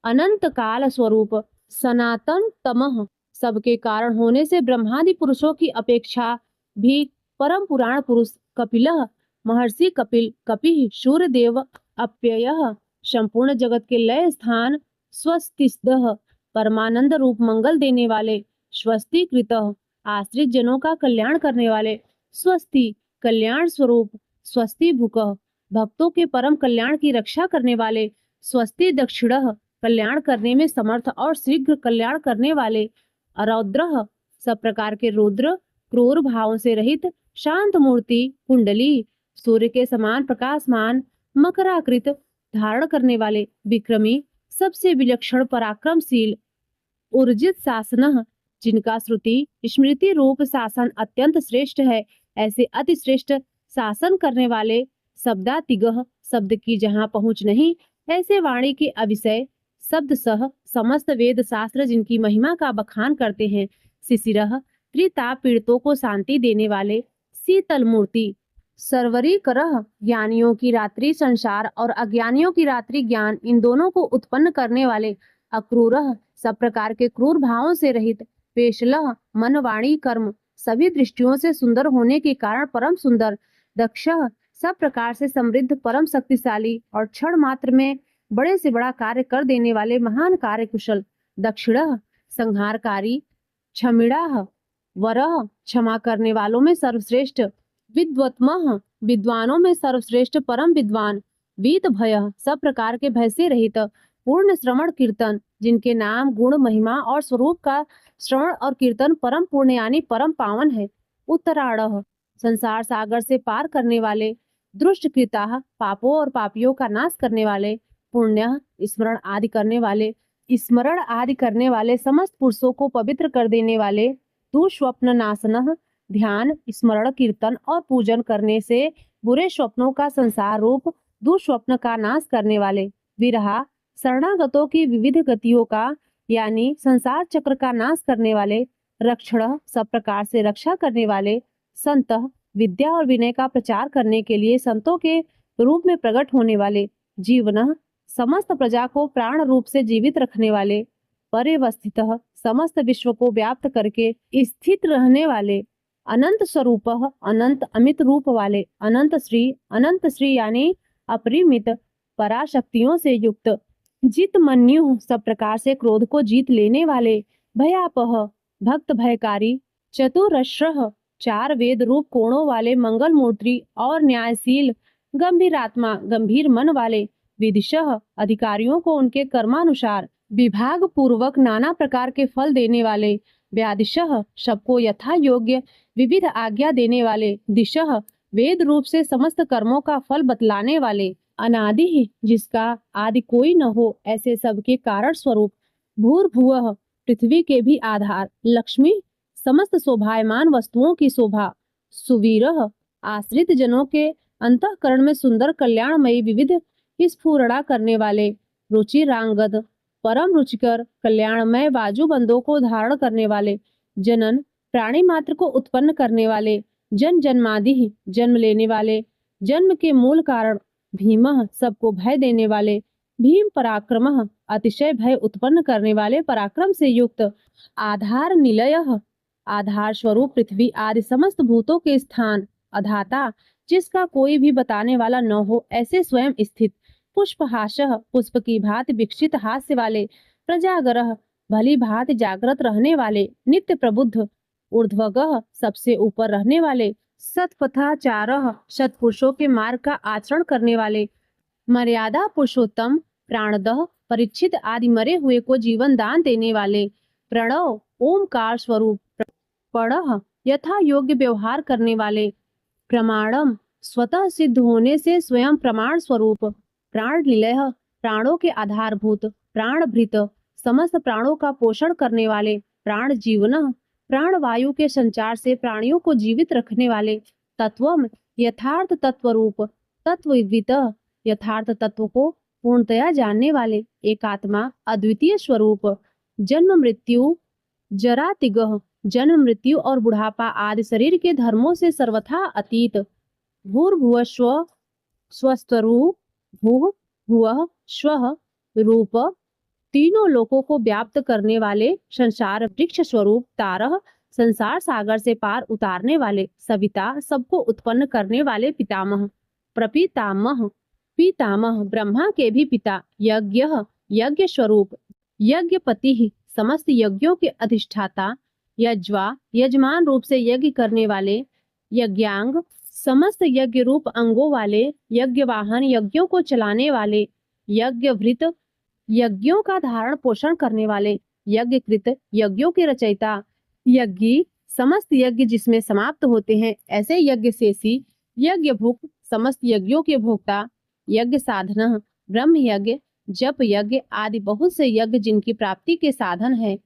अनंत काल स्वरूप, सनातन तमः सबके कारण होने से ब्रह्मादि पुरुषों की अपेक्षा भी परम पुराण पुरुष, कपिलः महर्षि कपिल, कपिः सूर्यदेव, अप्ययः संपूर्ण जगत के लय स्थान, स्वस्तिस्दः परमानंद रूप मंगल देने वाले, स्वस्तिकृतः आश्रित जनों का कल्याण करने वाले, स्वस्ति कल्याण स्वरूप, स्वस्ति भुकः भक्तों के परम कल्याण की रक्षा करने वाले, स्वस्ति दक्षिणः कल्याण करने में समर्थ और शीघ्र कल्याण करने वाले, रौद्रः सब प्रकार के रुद्र क्रूर भावों से रहित, शांत मूर्ति, कुंडली सूर्य के समान प्रकाशमान, मकराकृत धारण करने वाले, विक्रमी सबसे विलक्षण पराक्रमशील, ऊर्जित शासन जिनका श्रुति स्मृति रूप शासन अत्यंत श्रेष्ठ है, ऐसे अति श्रेष्ठ शासन करने वाले, शब्दातिगः शब्द की जहाँ पहुँच नहीं, ऐसे वाणी के अविषय, शब्द सह समस्त वेद शास्त्र जिनकी महिमा का बखान करते हैं, शिशिरः त्रिताप पीड़ितों को शांति देने वाले, शीतल मूर्ति, सर्वरी करह ज्ञानियों की रात्रि संसार और अज्ञानियों की रात्रि ज्ञान, इन दोनों को उत्पन्न करने वाले, अक्रूरः सब प्रकार के क्रूर भावों से रहित, पेशलः मन वाणी कर्म सभी दृष्टियों से सुंदर होने के कारण परम सुंदर, दक्षः सब प्रकार से समृद्ध परम शक्तिशाली और क्षण मात्र में बड़े से बड़ा कार्य कर देने वाले महान कार्य कुशल, दक्षिणः संहारकारी, क्षमिणाः वरः क्षमा करने वालों में सर्वश्रेष्ठ, विद्वत्मः विद्वानों में सर्वश्रेष्ठ परम विद्वान, वीत भयः सब प्रकार के भय से रहित, पूर्ण श्रवण कीर्तन जिनके नाम गुण महिमा और स्वरूप का श्रवण और कीर्तन परम पूर्ण यानी परम पावन है, उत्तराढ़ः संसार सागर से पार करने वाले, दुष्टकृताः पापों और पापियों का नाश करने वाले, पुण्यः स्मरण आदि करने वाले, स्मरण आदि करने वाले समस्त पुरुषों को पवित्र कर देने वाले, दुःस्वप्न नाशनः ध्यान स्मरण कीर्तन और पूजन करने से बुरे स्वप्नों का संसार रूप दुःस्वप्न का नाश करने वाले, विरहा शरणागतों की विविध गतियों का यानी संसार चक्र का नाश करने वाले, रक्षण सब प्रकार से रक्षा करने वाले, संत विद्या और विनय का प्रचार करने के लिए संतों के रूप में प्रकट होने वाले, जीवन समस्त प्रजा को प्राण रूप से जीवित रखने वाले, परिवस्थित समस्त विश्व को व्याप्त करके स्थित रहने वाले, अनंत स्वरूप अनंत अमित रूप वाले, अनंत श्री यानी अपरिमित पराशक्तियों से युक्त, जित मन्यु सब प्रकार से क्रोध को जीत लेने वाले, भयापह भक्त भयकारी, चतुरश्रह चार वेद रूप कोणों वाले मंगल मूर्ति और न्यायशील, गंभीर आत्मा गंभीर मन वाले, विदिशः अधिकारियों को उनके कर्मानुसार विभाग पूर्वक नाना प्रकार के फल देने वाले, व्यादिशः सबको यथा योग्य विविध आज्ञा देने वाले, दिशः वेद रूप से समस्त कर्मों का फल बतलाने वाले, अनादि ही, जिसका आदि कोई न हो, ऐसे सबके कारण स्वरूप भूर्भुवः, पृथ्वी के भी आधार, लक्ष्मी समस्त शोभायमान वस्तुओं की शोभा, सुवीरः आश्रित जनों के अंतःकरण में सुंदर कल्याणमयी विविध स्फुरणा करने वाले, रुचिरांगद परम रुचिकर कल्याणमय बाजूबंदों को धारण करने वाले, जनन प्राणी मात्र को उत्पन्न करने वाले, जन जन्मादि जन्म लेने वाले, जन्म के मूल कारण, भीमः सबको भय देने वाले, भीम पराक्रमः अतिशय भय उत्पन्न करने वाले पराक्रम से युक्त, आधार निलयः आधार स्वरूप पृथ्वी आदि समस्त भूतों के स्थान, अधाता जिसका कोई भी बताने वाला न हो, ऐसे स्वयं स्थित, पुष्पहासः पुष्प की भांति विकसित हास्य वाले, प्रजागरः भली भांति जागृत रहने वाले, नित्य प्रबुद्ध, ऊर्ध्वगः सबसे ऊपर रहने वाले, सत्पथाचारः सत्पुरुषों के मार्ग का आचरण करने वाले, मर्यादा पुरुषोत्तम, प्राणदः परीक्षित आदि मरे हुए को जीवन दान देने वाले, प्रणव ओमकार स्वरूप, पढ़ यथा योग्य व्यवहार करने वाले, प्रमाणम स्वतः सिद्ध होने से स्वयं प्रमाण स्वरूप, प्राण निलय प्राणों के आधारभूत, प्राणभृत समस्त प्राणों का पोषण करने वाले, प्राण जीवन प्राण वायु के संचार से प्राणियों को जीवित रखने वाले, तत्वम यथार्थ तत्व रूप, तत्वविद यथार्थ तत्व को पूर्णतया जानने वाले, एकात्मा अद्वितीय स्वरूप, जन्म मृत्यु जरा तिगह जन्म मृत्यु और बुढ़ापा आदि शरीर के धर्मों से सर्वथा अतीत, भूर्भुवस्व स्वस्तरू भूः भुवः स्वः रूप तीनों लोकों को व्याप्त करने वाले, संसार वृक्ष स्वरूप, तारह संसार सागर से पार उतारने वाले, सविता सबको उत्पन्न करने वाले, पितामह प्रपितामह पितामह ब्रह्मा के भी पिता, यज्ञ यज्ञ स्वरूप, यज्ञपति समस्त यज्ञों के अधिष्ठाता, यज्वा यजमान रूप से यज्ञ करने वाले, यज्ञांग समस्त यज्ञ रूप अंगों वाले, यज्ञ वाहन यज्ञों को चलाने वाले, यज्ञभृत यज्ञों का धारण पोषण करने वाले, यज्ञकृत यज्ञों के रचयिता, यज्ञी समस्त यज्ञ जिसमें समाप्त होते हैं, ऐसे यज्ञ शेषी, यज्ञ भुक समस्त यज्ञों के भोक्ता, यज्ञ साधन ब्रह्म यज्ञ जप यज्ञ आदि बहुत से यज्ञ जिनकी प्राप्ति के साधन है,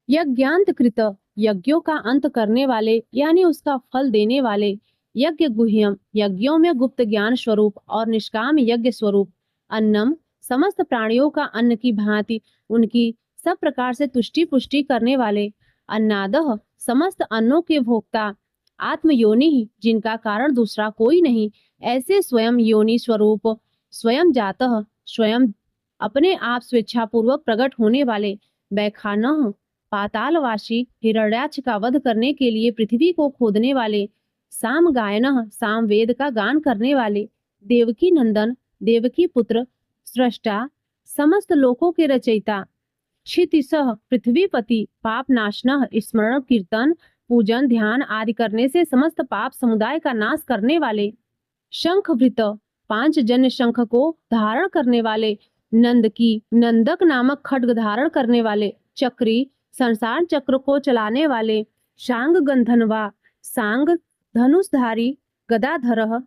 यज्ञांत कृत यज्ञों का अंत करने वाले यानी उसका फल देने वाले, यज्ञ गुह्यम यज्ञों में गुप्त ज्ञान स्वरूप और निष्काम यज्ञ स्वरूप, अन्नम समस्त प्राणियों का अन्न की भांति उनकी सब प्रकार से तुष्टि पुष्टि करने वाले, अन्नादह समस्त अन्नों के भोक्ता, आत्म योनि जिनका कारण दूसरा कोई नहीं, ऐसे स्वयं योनि स्वरूप, स्वयं जातः स्वयं अपने आप स्वेच्छा पूर्वक प्रकट होने वाले, बैखानः पातालवासी हिरण्याक्ष का वध करने के लिए पृथ्वी को खोदने वाले, साम गायनः साम वेद का गान करने वाले, देवकी नंदन देवकी पुत्र, सृष्टा समस्त लोकों के रचयिता, क्षितिसः पृथ्वीपति, पाप नाशनः स्मरण कीर्तन पूजन ध्यान आदि करने से समस्त पाप समुदाय का नाश करने वाले, शंखभृत पांच जन्य शंख को धारण करने वाले, नंद की नंदक नामक खड्ग धारण करने वाले, चक्री संसार चक्र को चलाने वाले, शांग गंधनवा सांग धनुषधारी, गदाधरः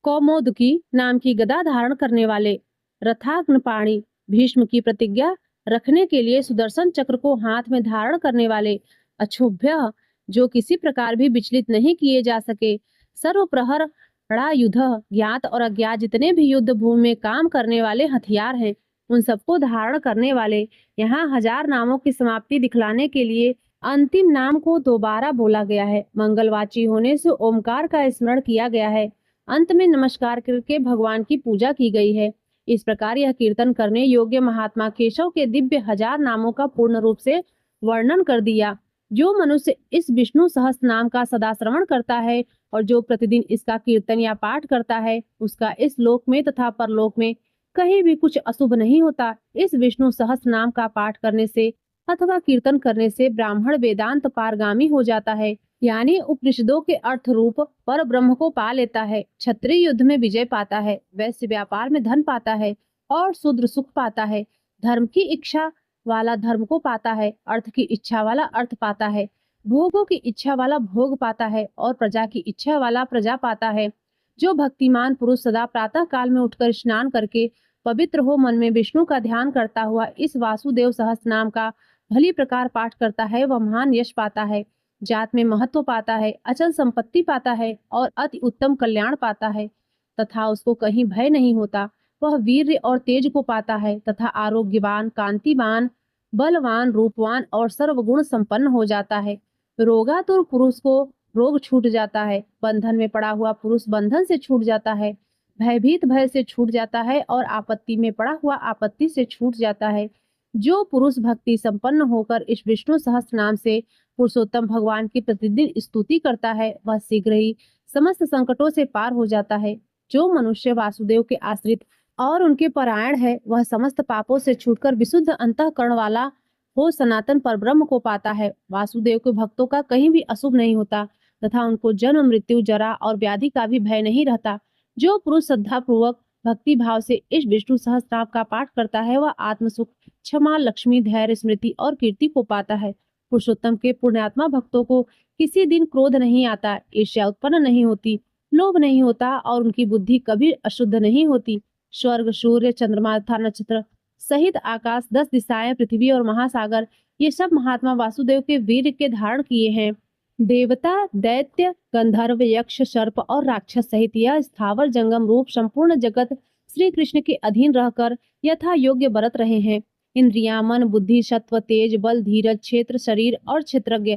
कौमोदकी नाम की गदा धारण करने वाले, रथाग्नपाणी भीष्म की प्रतिज्ञा रखने के लिए सुदर्शन चक्र को हाथ में धारण करने वाले, अक्षोभ्य जो किसी प्रकार भी विचलित नहीं किए जा सके, सर्वप्रहर युद्ध ज्ञात और अज्ञात जितने भी युद्ध भूमि में काम करने वाले हथियार हैं, उन सबको धारण करने वाले। यहाँ 1000 नामों की समाप्ति दिखलाने के लिए अंतिम नाम को दोबारा बोला गया है। मंगलवाची होने से ओमकार का स्मरण किया गया है। अंत में नमस्कार करके भगवान की पूजा की गई है। इस प्रकार यह कीर्तन करने योग्य महात्मा केशव के दिव्य 1000 नामों का पूर्ण रूप से वर्णन कर दिया। जो मनुष्य इस विष्णु सहस्त्र नाम का सदा श्रवण करता है और जो प्रतिदिन इसका कीर्तन या पाठ करता है, उसका इस लोक में तथा परलोक में कहीं भी कुछ अशुभ नहीं होता। इस विष्णु सहस्त्र नाम का पाठ करने से अथवा कीर्तन करने से ब्राह्मण वेदांत पारगामी हो जाता है, यानी उपनिषदों के अर्थ रूप पर ब्रह्म को पा लेता है। क्षत्रिय युद्ध में विजय पाता है, वैश्य व्यापार में धन पाता है और शूद्र सुख पाता है। धर्म की इच्छा वाला धर्म को पाता है, अर्थ की इच्छा वाला अर्थ पाता है, भोगों की इच्छा वाला भोग पाता है और प्रजा की इच्छा वाला प्रजा पाता है। जो भक्तिमान पुरुष सदा प्रातः काल में उठकर स्नान करके पवित्र हो मन में विष्णु का ध्यान करता हुआ इस वासुदेव सहस्त्र नाम का भली प्रकार पाठ करता है, वह महान यश पाता है, जात में महत्व पाता है, अचल संपत्ति पाता है और अति उत्तम कल्याण पाता है तथा उसको कहीं भय नहीं होता। वह वीर्य और तेज को पाता है तथा आरोग्यवान, कांतिवान, बलवान, रूपवान और सर्वगुण संपन्न हो जाता है। रोगातुर पुरुष को रोग छूट जाता है, बंधन में पड़ा हुआ पुरुष बंधन से छूट जाता है, भयभीत भय से छूट जाता है और आपत्ति में पड़ा हुआ आपत्ति से छूट जाता है। जो पुरुष भक्ति संपन्न होकर इस विष्णु सहस्त्र नाम से पुरुषोत्तम भगवान की प्रतिदिन स्तुति करता है, वह शीघ्र ही समस्त संकटों से पार हो जाता है। जो मनुष्य वासुदेव के आश्रित और उनके परायण है, वह समस्त पापों से छूटकर विशुद्ध अंतःकरण वाला हो सनातन परब्रह्म को पाता है। वासुदेव के भक्तों का कहीं भी अशुभ नहीं होता तथा उनको जन्म, मृत्यु, जरा और व्याधि का भी भय नहीं रहता। जो पुरुष श्रद्धा पूर्वक भक्ति भाव से इस विष्णु सहस्त्रनाम का पाठ करता है, वह आत्म सुख, क्षमा, लक्ष्मी, धैर्य, स्मृति और कीर्ति को पाता है। पुरुषोत्तम के पुण्यात्मा भक्तों को किसी दिन क्रोध नहीं आता, ईर्ष्या उत्पन्न नहीं होती, लोभ नहीं होता और उनकी बुद्धि कभी अशुद्ध नहीं होती। स्वर्ग, सूर्य, चंद्रमा तथा नक्षत्र सहित आकाश, 10 दिशाएं, पृथ्वी और महासागर, ये सब महात्मा वासुदेव के वीर के धारण किए हैं। देवता, दैत्य, गंधर्व, यक्ष, सर्प और राक्षस सहित यह स्थावर जंगम रूप संपूर्ण जगत श्री कृष्ण के अधीन रहकर यथा योग्य बरत रहे हैं। इंद्रियां, मन, बुद्धि, सत्व, तेज, बल, धीरज, क्षेत्र, शरीर और क्षेत्रज्ञ,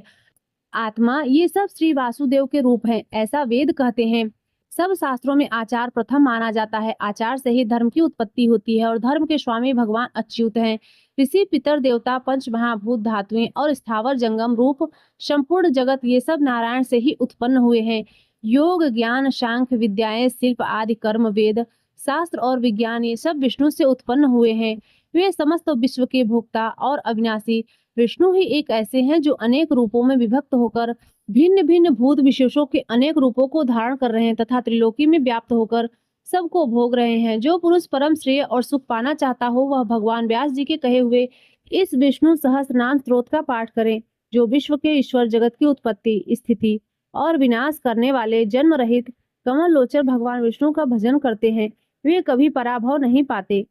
आत्मा, ये सब श्री वासुदेव के रूप हैं, ऐसा वेद कहते हैं। सब शास्त्रों में आचार प्रथम माना जाता है। आचार से ही धर्म की उत्पत्ति होती है और धर्म के स्वामी भगवान अच्युत हैं। ऋषि, पितर, देवता, पंच महाभूत, धातुएं और स्थावर जंगम रूप संपूर्ण जगत, ये सब नारायण से ही उत्पन्न हुए हैं। योग, ज्ञान, सांख्य विद्याएं, शिल्प आदि कर्म, वेद, शास्त्र और विज्ञान, ये सब विष्णु से उत्पन्न हुए हैं। वे समस्त विश्व के भोक्ता और अविनाशी विष्णु ही एक ऐसे हैं जो अनेक रूपों में विभक्त होकर भिन्न भिन्न भूत विशेषों के अनेक रूपों को धारण कर रहे हैं तथा त्रिलोकी में व्याप्त होकर सबको भोग रहे हैं। जो पुरुष परम श्रेय और सुख पाना चाहता हो, वह भगवान व्यास जी के कहे हुए इस विष्णु सहस्त्र नाम स्तोत्र का पाठ करें, जो विश्व के ईश्वर, जगत की उत्पत्ति, स्थिति और विनाश करने वाले जन्म रहित कमल लोचन भगवान विष्णु का भजन करते हैं, वे कभी पराभव नहीं पाते।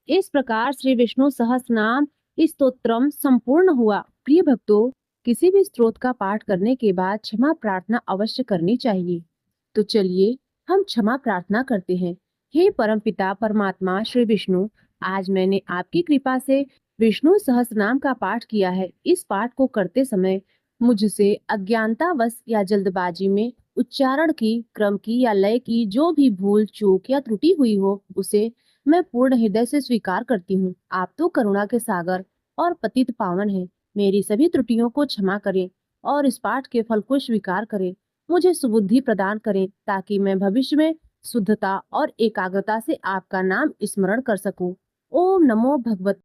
इस प्रकार श्री विष्णु सहस्त्र नाम स्तोत्रम संपूर्ण हुआ। प्रिय भक्तों, किसी भी स्तोत्र का पाठ करने के बाद क्षमा प्रार्थना अवश्य करनी चाहिए। तो चलिए हम क्षमा प्रार्थना करते हैं। हे परमपिता परमात्मा श्री विष्णु, आज मैंने आपकी कृपा से विष्णु सहस्त्र नाम का पाठ किया है। इस पाठ को करते समय मुझसे अज्ञानतावश या जल्दबाजी में उच्चारण की, क्रम की या लय की जो भी भूल, चूक या त्रुटि हुई हो, उसे मैं पूर्ण हृदय से स्वीकार करती हूँ। आप तो करुणा के सागर और पतित पावन हैं। मेरी सभी त्रुटियों को क्षमा करें और इस पाठ के फल को स्वीकार करें। मुझे सुबुद्धि प्रदान करें ताकि मैं भविष्य में शुद्धता और एकाग्रता से आपका नाम स्मरण कर सकूं। ओम नमो भगवते